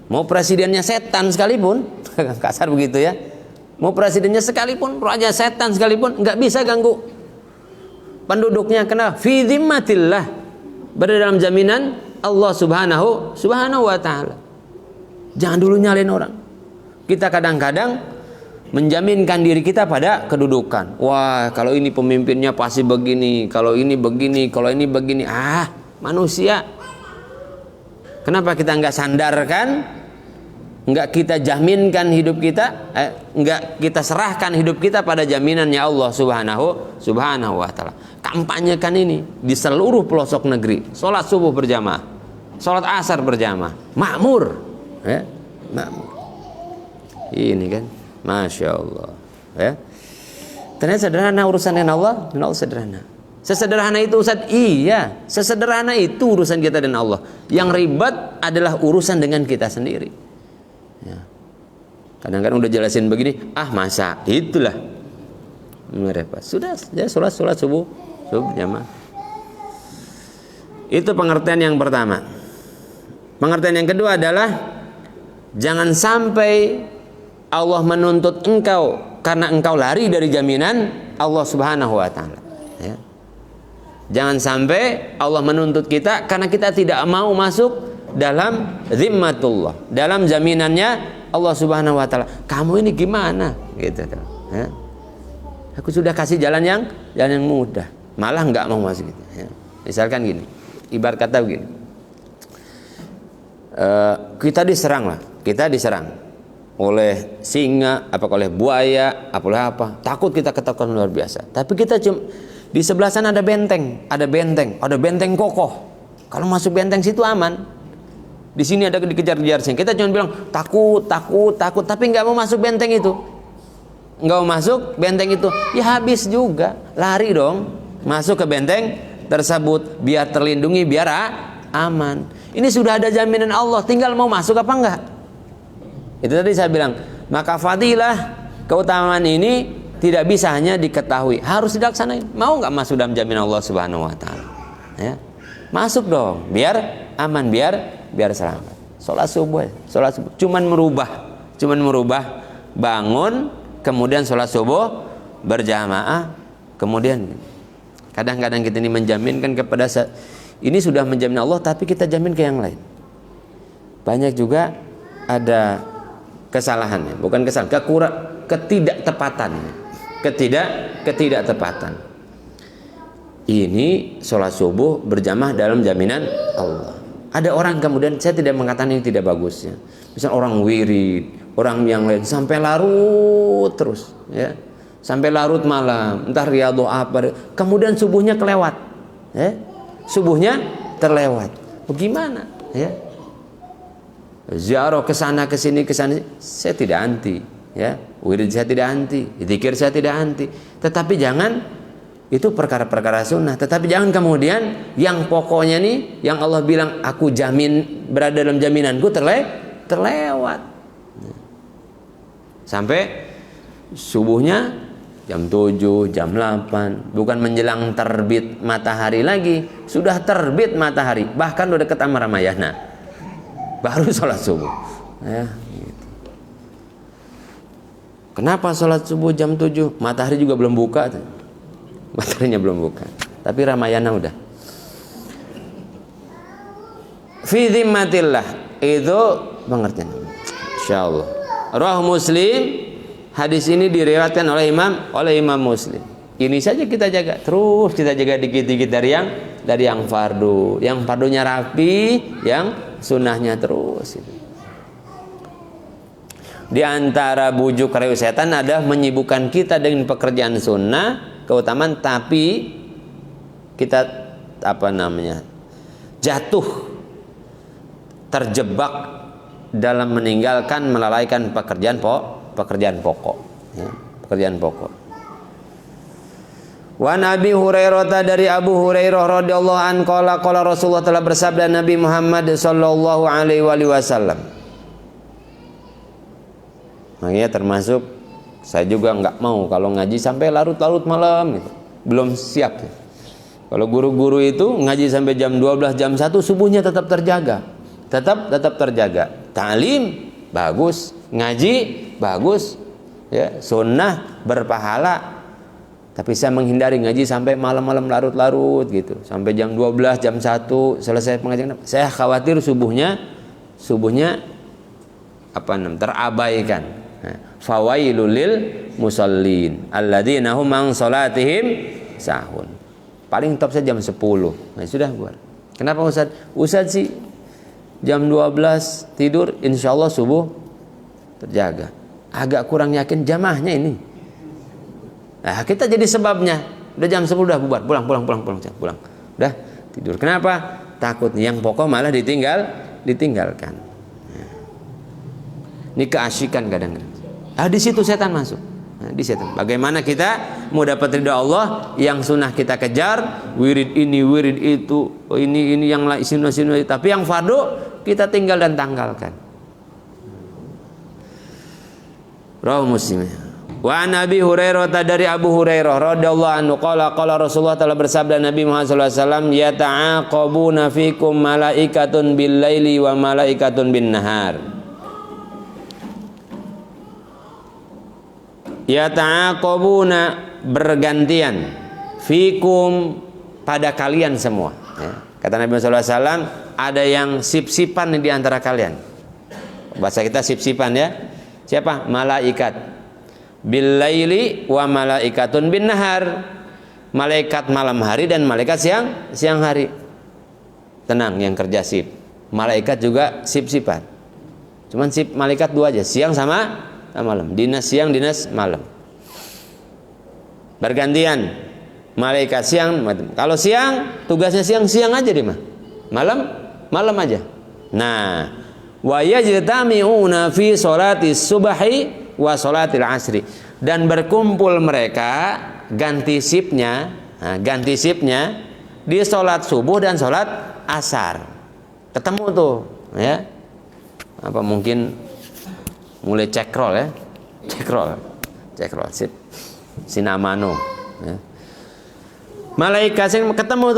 A: Mau presidennya setan sekalipun, kasar begitu ya, mau presidennya sekalipun, raja setan sekalipun, gak bisa ganggu penduduknya. Kenapa? Fi dhimmatillah, berada dalam jaminan Allah Subhanahu wa ta'ala. Jangan dulu nyalain orang. Kita kadang-kadang menjaminkan diri kita pada kedudukan. Wah, kalau ini pemimpinnya pasti begini, kalau ini begini, kalau ini begini. Manusia. Kenapa kita nggak sandarkan, nggak kita jaminkan hidup kita, nggak kita serahkan hidup kita pada jaminannya Allah Subhanahu wa ta'ala. kampanyekan ini di seluruh pelosok negeri. Sholat subuh berjamaah, sholat asar berjamaah, makmur, ya, makmur. Ini kan, masya Allah, ya. Ternyata sederhana urusan dengan Allah sederhana. Sesederhana itu Ustaz, iya, sesederhana itu urusan kita dengan Allah. Yang ribet adalah urusan dengan kita sendiri. Ya. Kadang-kadang udah jelasin begini, masa itulah mereka sudah ya sholat subuh jamaah. Itu pengertian yang pertama. Pengertian yang kedua adalah jangan sampai Allah menuntut engkau karena engkau lari dari jaminan Allah Subhanahu wa taala, ya. Jangan sampai Allah menuntut kita karena kita tidak mau masuk dalam zimmatullah, dalam jaminannya Allah Subhanahu wa taala. Kamu ini gimana? Gitu, ya. Aku sudah kasih jalan yang mudah, malah nggak mau masuk gitu, ya. Misalkan gini, ibarat kata begini, kita diserang oleh singa, oleh buaya, apa, takut kita ketakutan luar biasa. Tapi kita di sebelah sana ada benteng kokoh. Kalau masuk benteng situ aman. Di sini ada dikejar-kejar singa. Kita cuma bilang takut, tapi nggak mau masuk benteng itu. Nggak mau masuk benteng itu, ya habis juga. Lari dong, masuk ke benteng tersebut biar terlindungi, biar aman. Ini sudah ada jaminan Allah, tinggal mau masuk apa enggak. Itu tadi saya bilang, maka fadilah keutamaan ini tidak bisa hanya diketahui, harus dilaksanain. Mau nggak masuk dalam jaminan Allah Subhanahu wa taala? Ya. Masuk dong, biar aman, biar selamat. Sholat subuh. Cuman merubah bangun, kemudian sholat subuh berjamaah, kemudian kadang-kadang kita ini menjaminkan kepada ini sudah menjamin Allah, tapi kita jamin ke yang lain. Banyak juga ada kesalahannya, bukan kesalahan, ketidaktepatan. Ini sholat subuh berjamaah dalam jaminan Allah. Ada orang kemudian, saya tidak mengatakan ini tidak bagusnya. Misal orang wirid, orang yang lain sampai larut terus, ya, sampai larut malam, entah riyadhah apa, kemudian subuhnya kelewat, ya, subuhnya terlewat. Bagaimana, ya? Ziarah ke sana ke sini, saya tidak anti, ya. Wirid saya tidak anti, zikir saya tidak anti. Tetapi jangan, itu perkara-perkara sunnah. Tetapi jangan kemudian yang pokoknya nih, yang Allah bilang aku jamin, berada dalam jaminanku terlewat. Sampai subuhnya jam 7, jam 8, bukan menjelang terbit matahari lagi, sudah terbit matahari, bahkan udah deket sama Ramayana, baru sholat subuh, ya, gitu. Kenapa sholat subuh jam 7? Matahari juga belum buka, mataharinya belum buka, tapi Ramayana udah. Fi dhimmatillah, itu pengertian. Insyaallah. Rawah Muslim, hadis ini diriwayatkan oleh Imam Muslim. Ini saja kita jaga, terus kita jaga dikit-dikit dari yang fardu, yang fardunya rapi, yang sunnahnya terus. Di antara bujuk rayu setan adalah menyibukkan kita dengan pekerjaan sunnah, keutamaan, tapi kita jatuh, terjebak dalam meninggalkan, melalaikan pekerjaan pokok, ya, pekerjaan pokok. Wa Nabi Hurairah, dari Abu Hurairah radhiyallahu anhu qala Rasulullah telah bersabda, Nabi Muhammad sallallahu alaihi wasallam. Makanya termasuk saya juga nggak mau kalau ngaji sampai larut-larut malam gitu. Belum siap. Kalau guru-guru itu ngaji sampai jam 12, jam 1, subuhnya tetap terjaga. Tetap terjaga. Ta'lim bagus, ngaji bagus, ya, sunnah berpahala. Tapi saya menghindari ngaji sampai malam-malam larut-larut gitu, sampai jam 12, jam 1 selesai pengajian. Saya khawatir subuhnya terabaikan. Fawailul lil musallin alladzina hum an salatihim sahun. Paling top saya jam 10. Nah, sudah buat. Kenapa Ustaz? Ustaz sih jam 12 tidur, insya Allah subuh terjaga. Agak kurang yakin jamaahnya ini. Nah, kita jadi sebabnya. Udah jam 10 udah bubar, pulang. Udah tidur. Kenapa? Takut yang pokok malah ditinggalkan. Ini keasyikan kadang-kadang. Di situ setan masuk. Di setan. Bagaimana kita mau dapat ridha Allah? Yang sunnah kita kejar, wirid ini, wirid itu, ini yang lain, sunnah. Tapi yang fardu kita tinggal dan tanggalkan. Rawahu Muslim. Wa Nabi Hurairah, dari Abu Hurairah radhiyallahu anhu qala Rasulullah telah bersabda, Nabi Muhammad sallallahu alaihi wasallam, yata'aqabuna fikum malaikatun bil laili wa malaikatun bin nahar. Yata'aqabuna, bergantian, fikum, pada kalian semua. Kata Nabi sallallahu alaihi wasallam, ada yang sip-sipan di antara kalian. Bahasa kita sip-sipan ya. Siapa? Malaikat. Bil laili wa malaikatun bin nahar. Malaikat malam hari dan malaikat siang hari. Tenang yang kerja sip. Malaikat juga sip-sipan. Cuman sip malaikat dua aja, siang sama malam. Dinas siang, dinas malam. Bergantian. Malaikat siang, kalau siang tugasnya siang aja deh mah. Malam aja. Nah, wa yajtami'una fi sholati subhi wa sholatil asri, dan berkumpul mereka ganti sipnya di sholat subuh dan sholat asar. Ketemu tuh ya, apa mungkin mulai cekrol ya, cekrol sip sinamano ya. Malaikat ketemu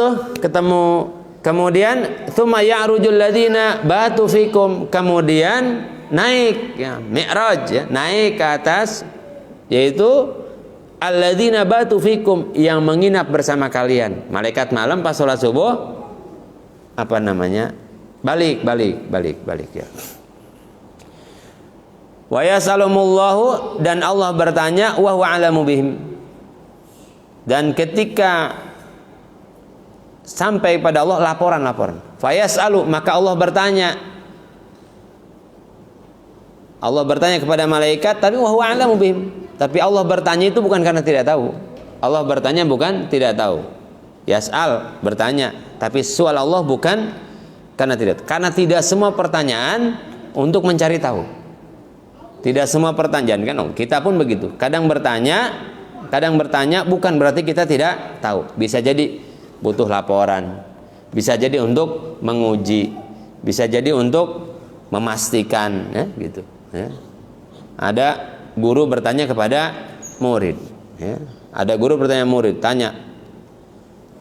A: kemudian tsumma ya'rujul ladzina batu fikum, kemudian naik ya, mi'raj ya, naik ke atas, yaitu alladzina batu fikum, yang menginap bersama kalian. Malaikat malam pas sholat subuh apa namanya? Balik ya. Wa yasalumullahu, dan Allah bertanya, wa huwa alamu bihim, dan ketika sampai pada Allah laporan. Fa yasalu, maka Allah bertanya kepada malaikat, tapi wa huwa a'lamu bihim. Tapi Allah bertanya itu bukan karena tidak tahu. Allah bertanya bukan tidak tahu. Yas'al, bertanya, tapi soal Allah bukan karena tidak. Karena tidak semua pertanyaan untuk mencari tahu. Tidak semua pertanyaan kan, kita pun begitu. Kadang bertanya bukan berarti kita tidak tahu. Bisa jadi butuh laporan, bisa jadi untuk menguji, bisa jadi untuk memastikan ya, gitu. Ya. Ada guru bertanya kepada murid ya. Ada guru bertanya murid, tanya,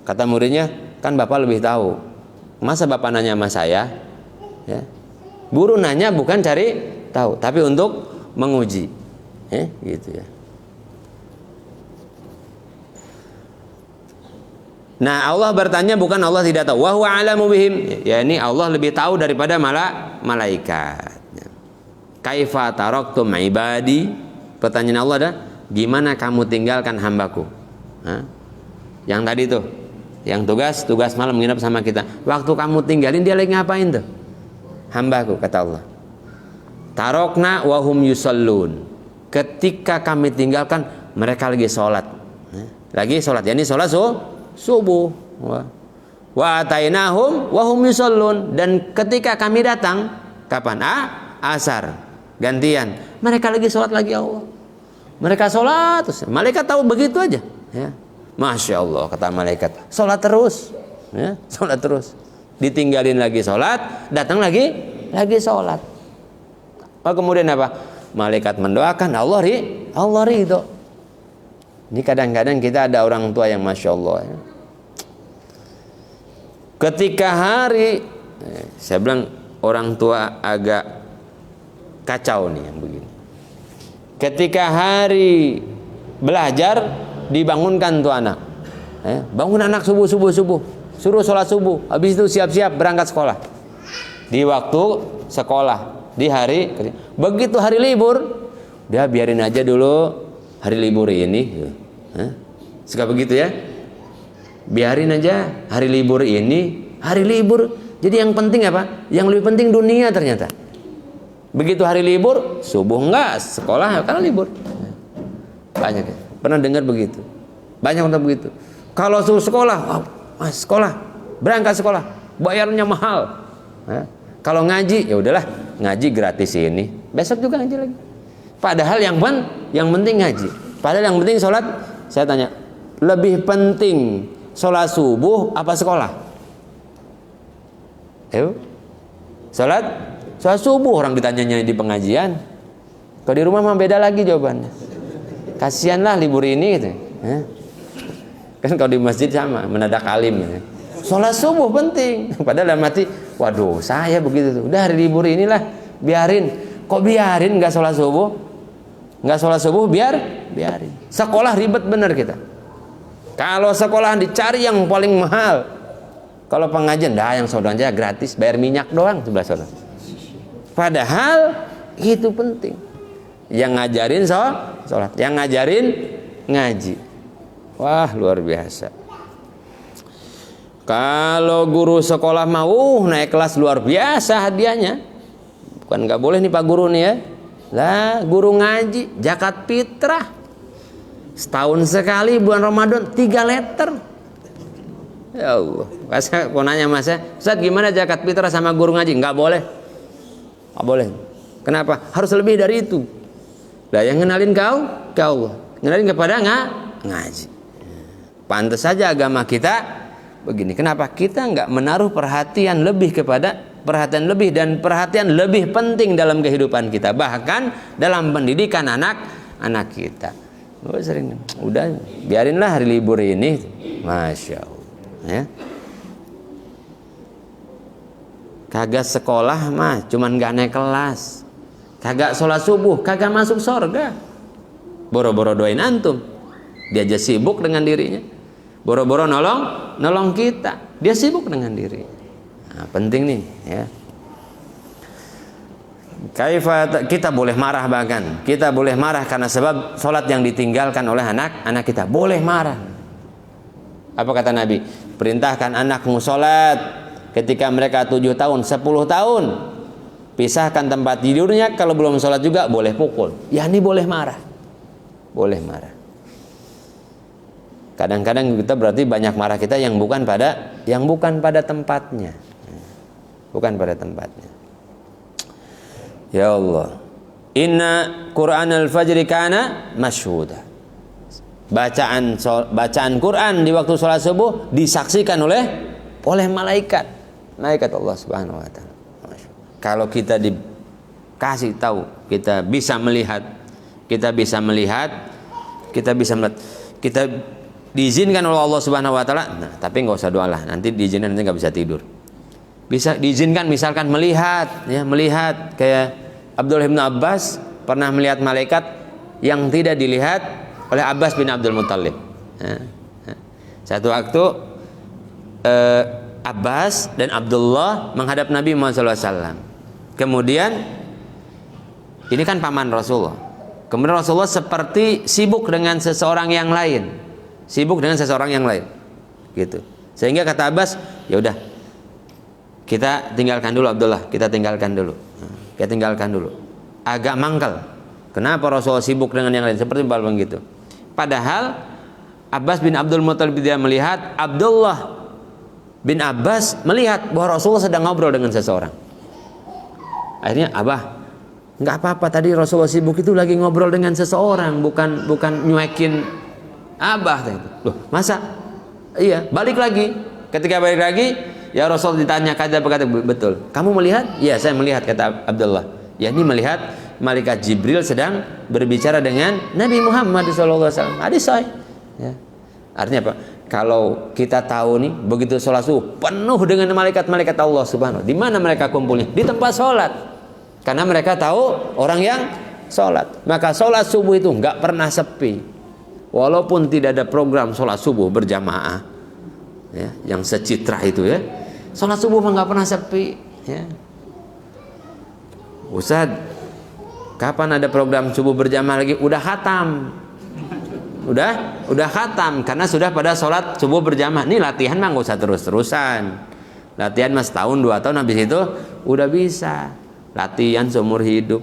A: kata muridnya, kan bapak lebih tahu, masa bapak nanya sama saya ya. Guru nanya bukan cari tahu, tapi untuk menguji ya, gitu ya. Nah, Allah bertanya bukan Allah tidak tahu, wa huwa a'lamu bihim, ya ini Allah lebih tahu daripada malaikat. Kaifa taraktum ibadi, pertanyaan Allah adalah, gimana kamu tinggalkan hambaku? Yang tadi tuh, yang tugas malam menginap sama kita, waktu kamu tinggalin dia lagi ngapain tuh? Hambaku, kata Allah. Tarokna wahum yusallun, ketika kami tinggalkan mereka lagi sholat. Ya ini sholat subuh. Wa atainahum wahum yusallun, dan ketika kami datang kapan? Asar, gantian, mereka lagi sholat lagi Allah. Mereka sholat terus. Malaikat tahu begitu aja ya. Masya Allah, kata malaikat, sholat terus ya, sholat terus. Ditinggalin lagi sholat, datang lagi sholat. Kemudian apa? Malaikat mendoakan, Allah ridho. Ini kadang-kadang kita ada orang tua yang Masya Allah ya. Ketika hari, saya bilang orang tua agak kacau nih yang begini. Ketika hari belajar, dibangunkan tuh anak. Bangun anak subuh, suruh sholat subuh. Habis itu siap-siap berangkat sekolah. Di waktu sekolah, di hari, begitu hari libur, dia biarin aja dulu hari libur ini. Suka begitu ya? Biarin aja hari libur ini, hari libur. Jadi yang penting apa? Yang lebih penting dunia ternyata. Begitu hari libur, subuh enggak, sekolah karena libur. Banyak ya. Pernah dengar begitu? Banyak untuk begitu. Kalau suruh sekolah, oh, mas sekolah, berangkat sekolah, bayarnya mahal. Kalau ngaji, ya udahlah, ngaji gratis ini. Besok juga ngaji lagi. Padahal yang penting ngaji. Padahal yang penting sholat. Saya tanya, lebih penting sholat subuh apa sekolah? Sholat subuh orang ditanyanya di pengajian. Kalau di rumah mah beda lagi jawabannya. Kasihanlah libur ini gitu. Kan kalau di masjid sama, menadak alim gitu. Sholat subuh penting. Padahal dalam hati, waduh saya begitu tuh. Udah hari libur inilah biarin. Kok biarin nggak sholat subuh? Nggak sholat subuh biarin. Sekolah ribet bener kita. Kalau sekolah dicari yang paling mahal. Kalau pengajian dah yang saudara aja gratis, bayar minyak doang sebelah sana. Padahal itu penting. Yang ngajarin sholat, yang ngajarin ngaji. Wah luar biasa. Kalau guru sekolah mau naik kelas luar biasa hadiahnya. Bukan nggak boleh nih Pak Guru nih ya. Lah guru ngaji zakat fitrah. Setahun sekali bulan Ramadan 3 liter. Ya Allah. Masa mau nanya Mas ya, Ustaz gimana zakat fitrah sama guru ngaji? Nggak boleh. Nggak boleh. Kenapa? Harus lebih dari itu. Lah yang kenalin kau Allah. Kenalin kepada ngaji. Pantas saja agama kita begini. Kenapa? Kita nggak menaruh perhatian lebih dan perhatian lebih penting dalam kehidupan kita, bahkan dalam pendidikan anak kita. Udah biarinlah hari libur ini, masya Allah. Ya. Kagak sekolah mah, cuman nggak naik kelas. Kagak sholat subuh, kagak masuk surga. Boro-boro doain antum, dia aja sibuk dengan dirinya. Boro-boro nolong kita, dia sibuk dengan diri. Nah, penting nih ya. Kita boleh marah, bahkan kita boleh marah karena sebab sholat yang ditinggalkan oleh anak kita. Boleh marah. Apa kata Nabi? Perintahkan anakmu sholat ketika mereka 7 tahun, 10 tahun. Pisahkan tempat tidurnya, kalau belum sholat juga boleh pukul. Ya ini boleh marah. Boleh marah. Kadang-kadang kita berarti banyak marah kita yang bukan pada tempatnya. Bukan pada tempatnya. Ya Allah. Inna Qur'an al-fajri kana masyhuda. Bacaan Quran di waktu sholat subuh disaksikan oleh malaikat Allah Subhanahu wa taala. Kalau kita dikasih tahu, kita bisa melihat, kita diizinkan oleh Allah Subhanahu wa taala. Nah, tapi nggak usah doa lah, nanti diizinkan nanti nggak bisa tidur. Bisa diizinkan misalkan melihat kayak Abdullah bin Abbas pernah melihat malaikat yang tidak dilihat oleh Abbas bin Abdul Muttalib. Satu waktu Abbas dan Abdullah menghadap Nabi Muhammad SAW. Kemudian ini kan paman Rasulullah. Kemudian Rasulullah seperti sibuk dengan seseorang yang lain, gitu. Sehingga kata Abbas, ya udah, kita tinggalkan dulu Abdullah, kita tinggalkan dulu. Agak mangkal. Kenapa Rasulullah sibuk dengan yang lain? Seperti balbang gitu. Padahal Abbas bin Abdul Muttalib dia melihat, Abdullah bin Abbas melihat bahwa Rasulullah sedang ngobrol dengan seseorang. Akhirnya, Abah, nggak apa-apa, tadi Rasulullah sibuk itu lagi ngobrol dengan seseorang, bukan nyuekin Abah. Loh, masa? Iya, balik lagi. Ketika balik lagi, ya Rasul ditanya kata betul. Kamu melihat? Ya, saya melihat, kata Abdullah. Ya, ini melihat malaikat Jibril sedang berbicara dengan Nabi Muhammad SAW. Hadis sahih. Ya. Artinya apa? Kalau kita tahu nih, begitu sholat subuh penuh dengan malaikat-malaikat Allah Subhanahu. Di mana mereka kumpulnya? Di tempat sholat. Karena mereka tahu orang yang sholat. Maka sholat subuh itu nggak pernah sepi. Walaupun tidak ada program sholat subuh berjamaah, ya, yang secitra itu ya, sholat subuh mah nggak pernah sepi. Ya. Ustaz, kapan ada program subuh berjamaah lagi? Udah khatam. Udah khatam karena sudah pada sholat subuh berjamaah. Nih latihan mah nggak usah terus-terusan. Latihan mas tahun 2 tahun, habis itu udah bisa. Latihan seumur hidup.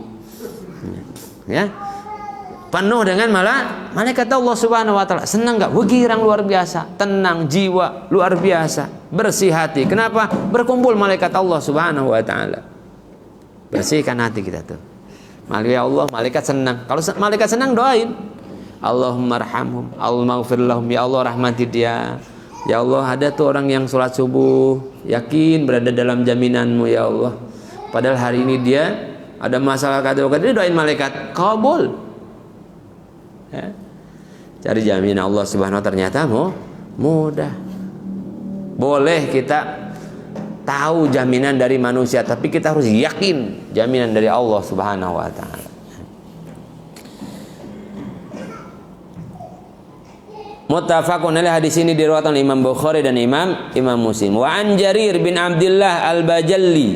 A: Ya. penuh dengan malaikat Allah Subhanahu wa taala. Senang enggak? Girang luar biasa, tenang jiwa luar biasa, bersih hati. Kenapa? Berkumpul malaikat Allah Subhanahu wa taala. Bersihkan hati kita tuh. Ya Allah, malaikat senang. Kalau malaikat senang, doain. Allahumma arhamhum, Allahumma ighfir lahum, ya Allah rahmati dia. Ya Allah, ada tuh orang yang sholat subuh, yakin berada dalam jaminanmu ya Allah. Padahal hari ini dia ada masalah kata dia doain malaikat, kabul. Ya. Cari jaminan Allah Subhanahu wa taala, ternyata mudah. Boleh kita tahu jaminan dari manusia, tapi kita harus yakin jaminan dari Allah Subhanahu wa taala. Muttafaqun alaih, hadis ini diriwayatkan oleh Imam Bukhari dan Imam Muslim. Wa an Jarir bin Abdullah Al-Bajalli,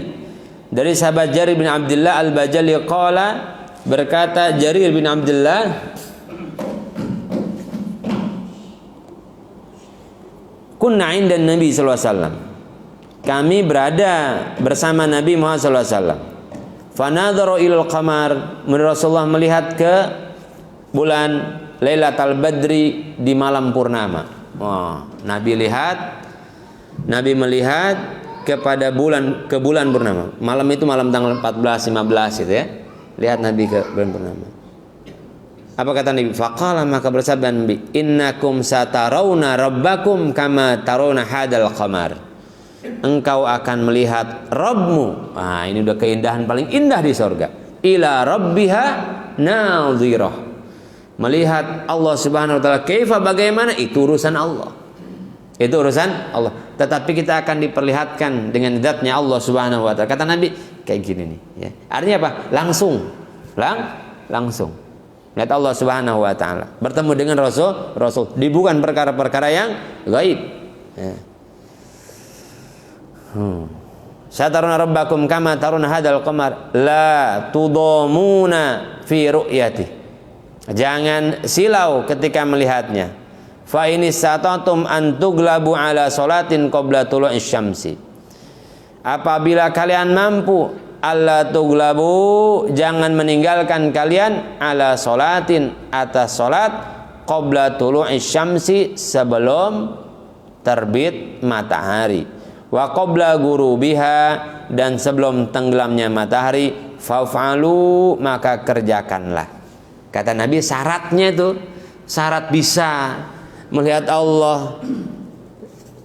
A: dari sahabat Jarir bin Abdullah Al-Bajalli qala, berkata Jarir bin Abdullah, kunna 'inda Nabi sallallahu alaihi wasallam, kami berada bersama Nabi Muhammad sallallahu alaihi wasallam. Fa nadhara ilal qamar, Rasulullah melihat ke bulan Lailatul Badri di malam purnama. Nabi melihat kepada bulan purnama. Malam itu malam tanggal 14, 15 gitu ya. Lihat Nabi ke bulan purnama. Apa kata Nabi? Faqala, maka bersabda Nabi, innakum satarawna rabbakum kama tarawna hadal qamar. Engkau akan melihat Rabbmu. Ini udah keindahan paling indah di surga. Ila rabbiha nadhirah. Melihat Allah Subhanahu wa taala kaifa, bagaimana, itu urusan Allah. Itu urusan Allah. Tetapi kita akan diperlihatkan dengan zatnya Allah Subhanahu wa taala. Kata Nabi kayak gini nih, ya. Artinya apa? Langsung. Lihat Allah Subhanahu wa taala. Bertemu dengan Rasul, di bukan perkara-perkara yang gaib. Ya. Sataruna rabbakum kama taruna hadal qamar la tudamuna fi ru'yati. Jangan silau ketika melihatnya. Fa in istata'tum an tuglabu ala salatin qabla tulu'i syamsi. Apabila kalian mampu, alla tuglabu, jangan meninggalkan kalian ala salatin, atas salat, qabla tulu'i syamsi, sebelum terbit matahari. Wa qabla gurubiha, dan sebelum tenggelamnya matahari. Fa'falu, maka kerjakanlah. Kata Nabi, syaratnya itu, syarat bisa melihat Allah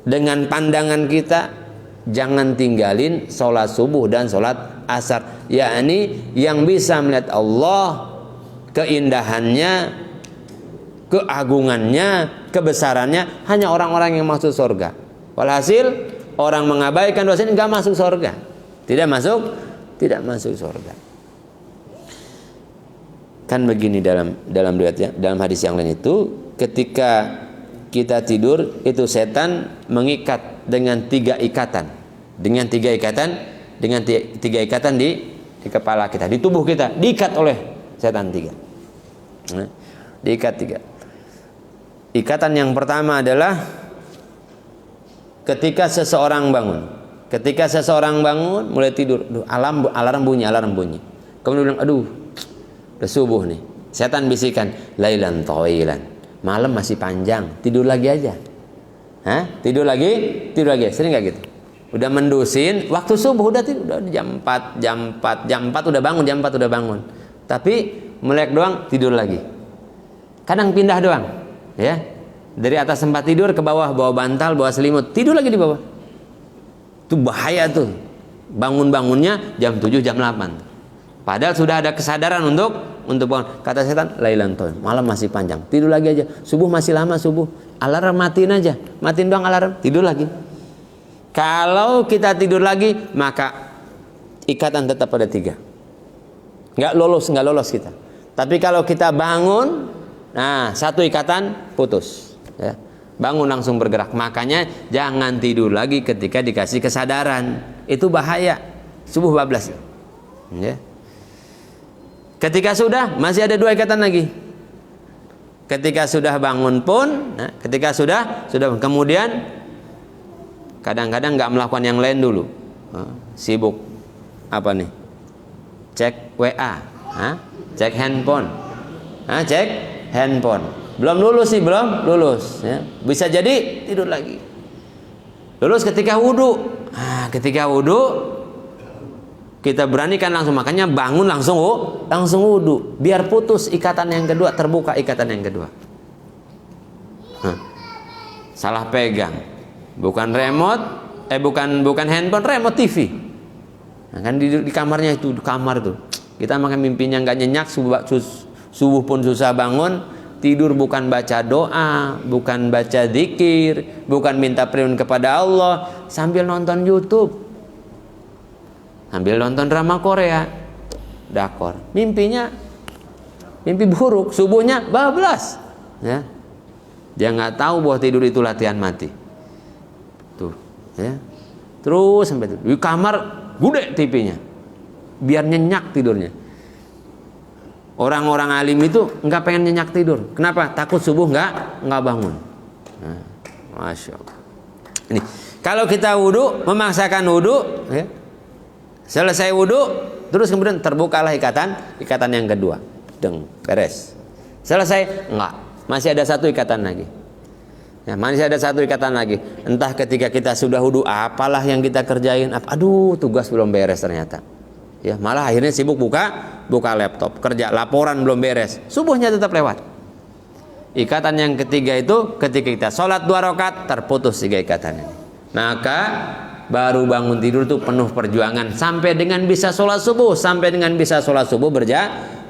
A: dengan pandangan kita, jangan tinggalin sholat subuh dan sholat asar. Yakni yang bisa melihat Allah, keindahannya, keagungannya, kebesarannya, hanya orang-orang yang masuk surga. Walhasil orang mengabaikan dosa ini nggak masuk surga, tidak masuk surga. Kan begini dalam riwayatnya, dalam hadis yang lain itu, ketika kita tidur itu setan mengikat dengan tiga ikatan di kepala kita, di tubuh kita, diikat oleh setan tiga. Diikat tiga. Ikatan yang pertama adalah ketika seseorang bangun. Mulai tidur, alarm bunyi. Kemudian bilang, aduh, udah subuh nih. Setan bisikan, lailan tawilan, malam masih panjang, tidur lagi aja. Tidur lagi. Sering nggak gitu? Udah mendusin, waktu subuh udah tidur, udah jam 4 udah bangun. Tapi melek doang, tidur lagi. Kadang pindah doang, ya. Dari atas tempat tidur ke bawah, bawa bantal, bawa selimut, tidur lagi di bawah. Itu bahaya tuh. Bangun-bangunnya jam 7, jam 8. Padahal sudah ada kesadaran untuk bangun. Kata setan, lailan tawil, malam masih panjang, tidur lagi aja. Subuh masih lama, alarm matiin aja, matiin doang alarm, tidur lagi. Kalau kita tidur lagi, maka ikatan tetap pada 3. Nggak lolos kita. Tapi kalau kita bangun, satu ikatan putus, ya. Bangun langsung bergerak. Makanya jangan tidur lagi ketika dikasih kesadaran. Itu bahaya. Subuh bablas, ya. Ketika sudah, masih ada 2 ikatan lagi. Ketika sudah bangun pun, kemudian kadang-kadang nggak melakukan yang lain dulu. Sibuk apa nih? Cek WA, cek handphone, cek handphone. Belum lulus sih, belum lulus. Ya. Bisa jadi tidur lagi. Lulus ketika wudhu. Ketika wudhu kita beranikan langsung, makanya bangun langsung wudhu, biar putus ikatan yang kedua, terbuka ikatan yang kedua. Salah pegang, bukan remote, bukan handphone, remote TV. Nah, kan di kamarnya itu, di kamar tuh kita makan mimpinya nggak nyenyak, subuh pun susah bangun, tidur bukan baca doa, bukan baca zikir, bukan minta perlindungan kepada Allah, sambil nonton YouTube, sambil nonton drama Korea, dakor. Mimpinya mimpi buruk, subuhnya bablas. Ya. Dia nggak tahu bahwa tidur itu latihan mati. Tuh, ya. Terus sampai itu di kamar gede TV-nya, biar nyenyak tidurnya. Orang-orang alim itu nggak pengen nyenyak tidur. Kenapa? Takut subuh nggak bangun. Nah, Masya Allah. Ini kalau kita wudhu, memaksakan wudhu, ya. Selesai wudhu, terus kemudian terbukalah ikatan yang kedua. Beres. Selesai? Enggak. Masih ada satu ikatan lagi. Ya, masih ada satu ikatan lagi. Entah ketika kita sudah wudhu, apalah yang kita kerjain. Aduh, tugas belum beres ternyata. Ya, malah akhirnya sibuk buka laptop, kerja, laporan belum beres. Subuhnya tetap lewat. Ikatan yang ketiga itu ketika kita sholat 2 rakaat, terputus 3 ikatan ini. Maka baru bangun tidur itu penuh perjuangan sampai dengan bisa sholat subuh,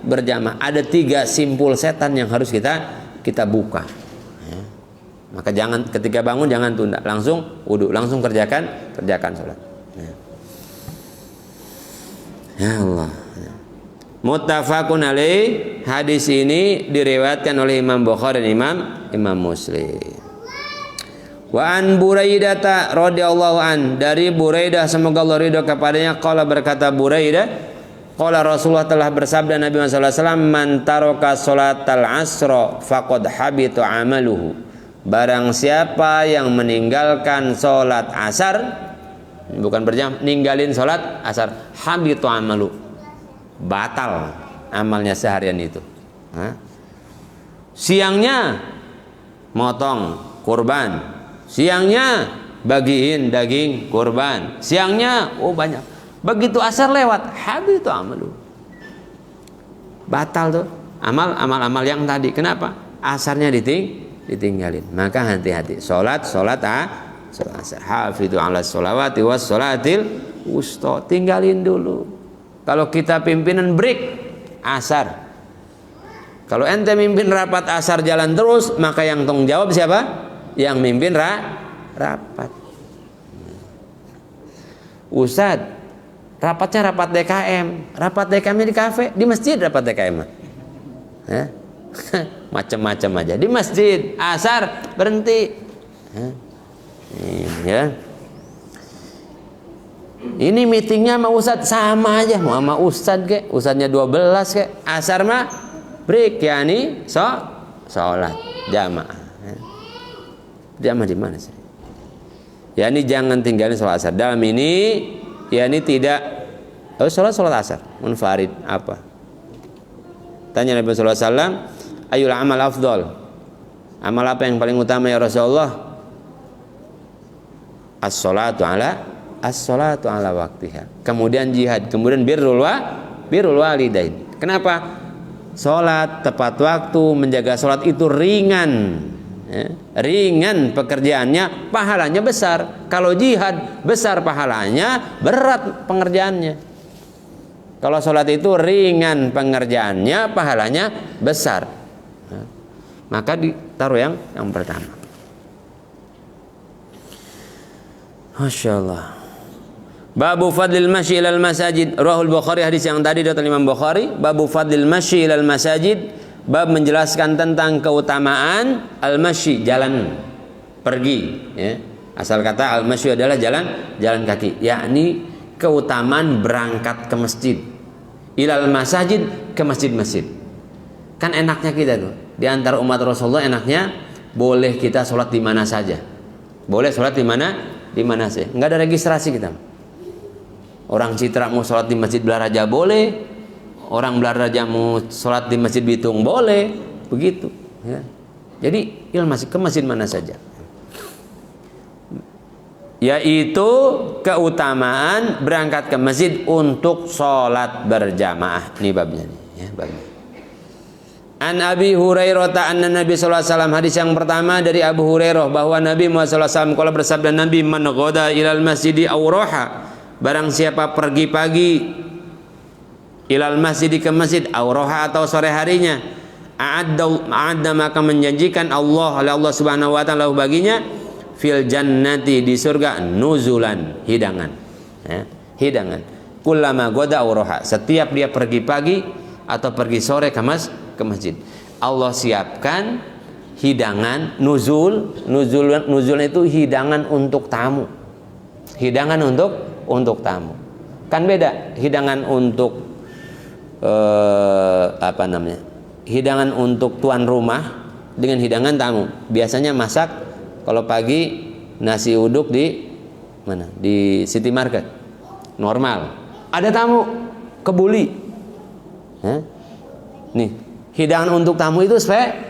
A: berjamaah. Ada 3 simpul setan yang harus kita buka. Ya. Maka jangan ketika bangun jangan tunda, langsung wudhu, langsung kerjakan sholat. Ya. Ya Allah. Ya. Muttafaqun alaih. Hadis ini diriwayatkan oleh Imam Bukhari dan Imam Muslim. Wa an Buraidah radhiyallahu an, dari Buraidah semoga Allah ridho kepadanya, qala berkata Buraidah, qala Rasulullah telah bersabda Nabi Muhammad sallallahu alaihi wasallam, man taraka salatal asra faqad habita amaluhu. Barang siapa yang meninggalkan salat asar, bukan berjam, ninggalin salat asar, habita amalu, batal amalnya seharian itu. Siangnya motong kurban, siangnya bagiin daging kurban, siangnya banyak. Begitu asar lewat, habis itu amalu, batal tuh amal yang tadi. Kenapa? Asarnya ditinggalin. Maka hati-hati. Sholat asar. Hafidhu ala sholawati was sholatil wusta. Tinggalin dulu. Kalau kita pimpinan break asar. Kalau ente mimpin rapat asar jalan terus, maka yang tanggung jawab siapa? Yang mimpin rapat. Ustadz, rapatnya rapat DKM. Rapat DKM di kafe, di masjid rapat DKM. Macam-macam aja. Di masjid, asar berhenti. Ya. Ini meetingnya sama Ustadz sama aja. Mau sama Ustadz ke, Ustadznya 12 ke, asar mah break, yakni sholat jamaah. Jamaah di mana sih? Ya ini jangan tinggalin sholat asar. Dalam ini ya ini tidak sholat asar munfarid apa? Tanya Nabi sallallahu alaihi wasallam, ayul amal afdal? Amal apa yang paling utama ya Rasulullah? As-salatu ala waktiha. Kemudian jihad, kemudian birrul walidain. Kenapa? Salat tepat waktu, menjaga salat itu ringan. Ya, ringan pekerjaannya, pahalanya besar. Kalau jihad besar pahalanya, berat pengerjaannya. Kalau sholat itu ringan pengerjaannya, pahalanya besar. Nah, maka ditaruh yang pertama. Masya Allah. Babu fadlil masyi ilal masajid. Rahul Bukhari, hadis yang tadi dari Imam Bukhari. Babu fadlil masyi ilal masajid. Bab menjelaskan tentang keutamaan al-masyi, jalan pergi. Ya. Asal kata al-masyi adalah jalan kaki, yakni keutamaan berangkat ke masjid. Ilal masajid, ke masjid-masjid. Kan enaknya kita tuh di antara umat Rasulullah, enaknya boleh kita sholat di mana saja. Boleh sholat di mana saja. Enggak ada registrasi kita. Orang Citra mau sholat di Masjid Belaraja boleh. orang Belanda jamu sholat di Masjid Bitung boleh, begitu. Ya. Jadi ke masjid mana saja. Yaitu keutamaan berangkat ke masjid untuk sholat berjamaah. Ini babnya nih, ya, babnya. An Abi Hurairah anna Nabi sallallahu alaihi wasallam, hadis yang pertama dari Abu Hurairah bahwa Nabi Muhammad sallallahu alaihi wasallam kalau bersabda, Nabi, man ghada ilal masjidi aw raha, barang siapa pergi pagi ilal masjidi ke masjid, aw raha atau sore harinya, a'adda maka menjanjikan Allah oleh Allah Subhanahu wa taala baginya fil jannati di surga nuzulan, hidangan. Ya, hidangan. Kullama ghada aw raha, setiap dia pergi pagi atau pergi sore ke masjid, Allah siapkan hidangan nuzul itu hidangan untuk tamu. Hidangan untuk tamu. Kan beda hidangan untuk hidangan untuk tuan rumah dengan hidangan tamu. Biasanya masak kalau pagi nasi uduk di mana? Di City Market. Normal. Ada tamu kebuli. Nih, hidangan untuk tamu itu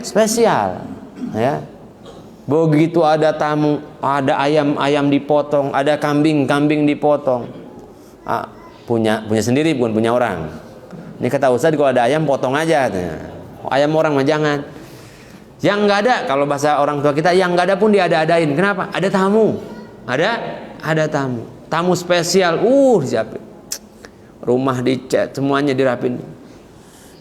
A: spesial, ya. Begitu ada tamu, ada ayam dipotong, ada kambing dipotong. Punya sendiri, bukan punya orang. Ini kata Ustaz, kalau ada ayam potong aja. Ayam orang mah jangan. Yang nggak ada, kalau bahasa orang tua kita, yang nggak ada pun diada-adain. Kenapa? Ada tamu, ada tamu. Tamu spesial, siapin. Rumah dicat, semuanya dirapin.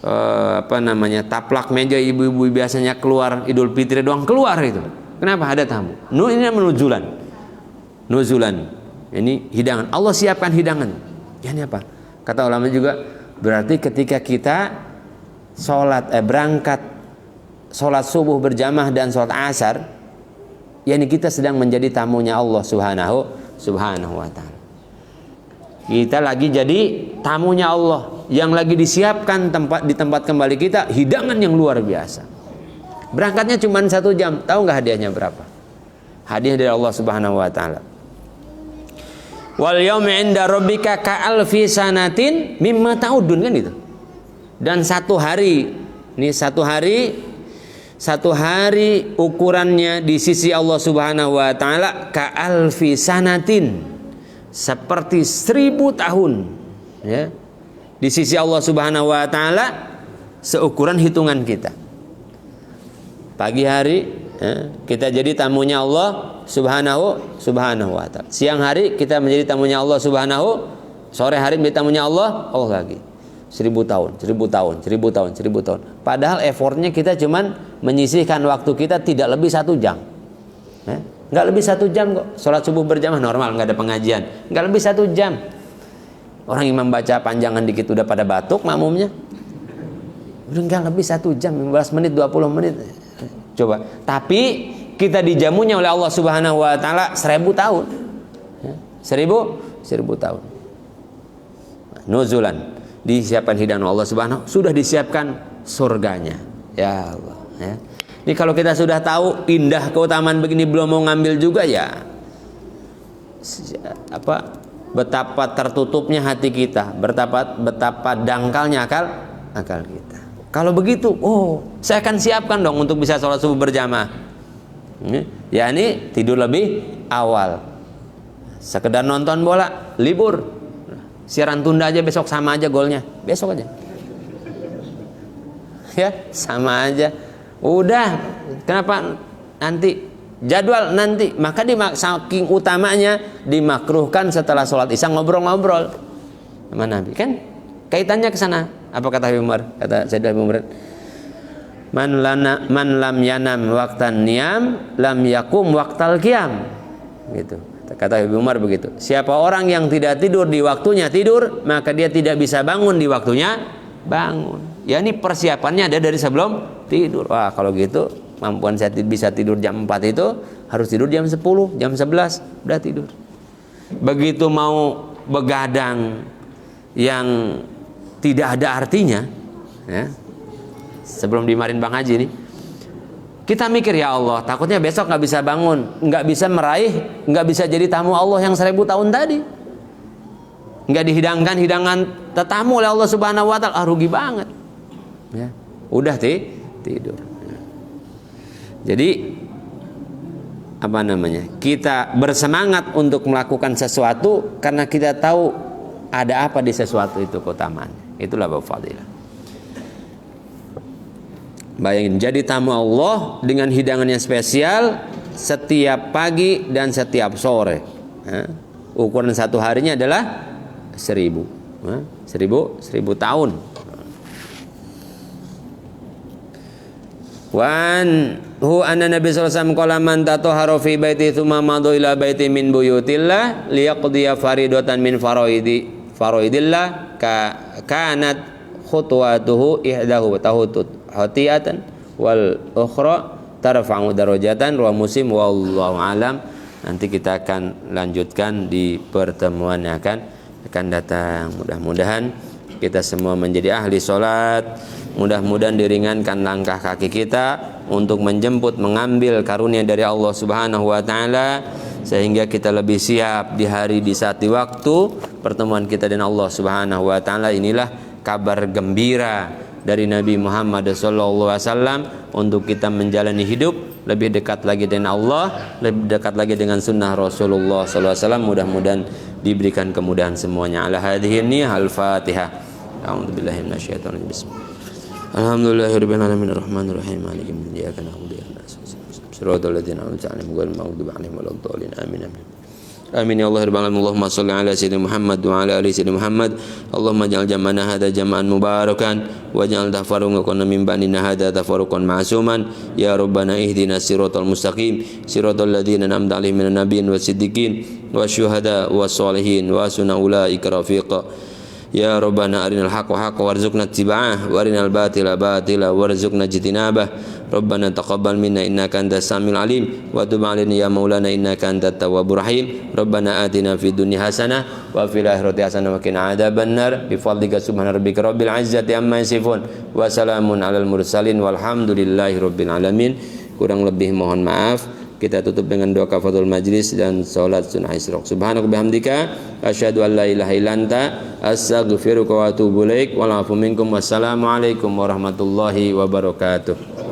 A: Taplak meja ibu-ibu biasanya keluar Idul Fitri doang keluar itu. Kenapa? Ada tamu. Ini nuzulan. Ini hidangan. Allah siapkan hidangan. Ini apa? Kata ulama juga, berarti ketika kita berangkat sholat subuh berjamaah dan sholat asar, yakni kita sedang menjadi tamunya Allah Subhanahu wa taala. Kita lagi jadi tamunya Allah yang lagi disiapkan di tempat kembali kita hidangan yang luar biasa. Berangkatnya cuma 1 jam. Tahu nggak hadiahnya berapa? Hadiah dari Allah Subhanahu wa taala. Wal yaumi 'inda rabbika ka'alfi sanatin mimma ta'udun, kan itu. Dan satu hari ukurannya di sisi Allah Subhanahu wa taala ka'alfi sanatin, seperti 1000 tahun, ya. Di sisi Allah Subhanahu wa taala seukuran hitungan kita. Pagi hari kita jadi tamunya Allah Subhanahu wa taala. Siang hari kita menjadi tamunya Allah sore hari menjadi tamunya Allah lagi. 1000 tahun. Padahal effortnya kita cuman menyisihkan waktu kita tidak lebih 1 jam. Nggak lebih 1 jam kok. Sholat subuh berjamaah normal, nggak ada pengajian. Nggak lebih 1 jam. Orang imam baca panjangan dikit udah pada batuk makmumnya. Udah nggak lebih 1 jam, 15 menit, 20 menit. Coba. Tapi kita dijamunya oleh Allah Subhanahu wa taala 1000 tahun. 1000 tahun. Nuzulan. Disiapkan hidangan Allah Subhanahu, sudah disiapkan surganya. Ya Allah, ya. Ini kalau kita sudah tahu indah keutamaan begini belum mau ngambil juga, ya betapa tertutupnya hati kita, betapa dangkalnya akal kita. Kalau begitu, saya akan siapkan dong untuk bisa sholat subuh berjamaah. Ya ini tidur lebih awal. Sekedar nonton bola, libur. Siaran tunda aja besok sama aja golnya. Besok aja. Ya, sama aja. Udah, kenapa nanti jadwal nanti? Maka saking utamanya dimakruhkan setelah sholat isya ngobrol-ngobrol sama Nabi. Kan kaitannya ke sana. Apa kata Habib Umar? Kata Sayyidina Habib Umar, man lam yanam waqtan niyam lam yakum waqtal qiyam. Gitu. Kata Habib Umar begitu. Siapa orang yang tidak tidur di waktunya tidur, maka dia tidak bisa bangun di waktunya bangun. Ya ini persiapannya ada dari sebelum tidur. Wah, kalau gitu mampuan saya bisa tidur jam 4 itu harus tidur jam 10, jam 11 udah tidur. Begitu mau begadang yang tidak ada artinya, ya. Sebelum dimarahin Bang Haji nih, kita mikir, ya Allah, takutnya besok nggak bisa bangun, nggak bisa meraih, nggak bisa jadi tamu Allah yang 1000 tahun tadi. nggak dihidangkan hidangan tetamu oleh Allah Subhanahu wa taala, rugi banget. Ya. Udah tidur. Jadi apa namanya? Kita bersemangat untuk melakukan sesuatu karena kita tahu ada apa di sesuatu itu keutamaan. Itulah bab fadilah. Bayangin jadi tamu Allah dengan hidangan yang spesial setiap pagi dan setiap sore. Ukuran satu harinya adalah 1000 tahun. Wan hu anna nabi sallallahu alaihi wasallam qala man tatahhara fi baiti thumma madha ila baiti min buyutillah liyaqdiya faridatan min faraidillah kanat khutwatuhu ihdahu tahutut hatiyatan wal ukhra tarfa'u darajatan wa Muslim wallahu alam. Nanti kita akan lanjutkan di pertemuan yang akan datang. Mudah-mudahan kita semua menjadi ahli salat. Mudah-mudahan diringankan langkah kaki kita untuk menjemput, mengambil karunia dari Allah Subhanahu wa taala sehingga kita lebih siap di hari, di saat, di waktu pertemuan kita dengan Allah Subhanahu wa taala. Inilah kabar gembira dari Nabi Muhammad sallallahu alaihi wasallam untuk kita menjalani hidup lebih dekat lagi dengan Allah, lebih dekat lagi dengan sunnah Rasulullah sallallahu alaihi wasallam. Mudah-mudahan diberikan kemudahan semuanya. Ala hadhihi al-Fatihah. A'udzubillahi minasyaitonir rajim. Alhamdulillahirabbil alamin arrahmanir rahim maliki yaumiddin iyyaka na'budu wa iyyaka nasta'in shiratal ladzina an'amta 'alaihim ghairil maghdubi 'alaihim waladdallin amin amin amin ya Allah rabbal alamin Allahumma shalli ala sayyidina Muhammad wa ala ali sayyidina Muhammad Allahumma ij'al jam'ana hadza jam'an mubarakan waj'al tafarruqana min ba'dina hadza tafarruqan ma'suman ya rabbana ihdina siratal mustaqim siratal ladzina an'amta 'alaihim minan nabiyyin wasiddiqin wasyuhada wassalihin wa hasuna ulaika rafiqa. Ya Rabbana arinal haqqa haqqan warzuqna ittiba'ah wa arinal batila batila warzuqna ijtinabah. Rabbana taqabbal minna innaka antas samiul alim wa tub 'alaina ya maulana innaka antat tawwabur rahim. Rabbana atina fid dunya hasanah wa fil akhirati hasanah wa qina adzabannar bi fadlika subhana rabbika rabbil izzati amma yasifun wa salamun alal mursalin walhamdulillahi rabbil alamin. Kurang lebih mohon maaf. Kita tutup dengan doa kafaratul majlis dan salat sunnah isyraq. Subhanaka bihamdika asyhadu an la ilaha illa anta astaghfiruka wa atubu ilaik. Wa la'afu minkum. Wassalamu alaikum warahmatullahi wabarakatuh.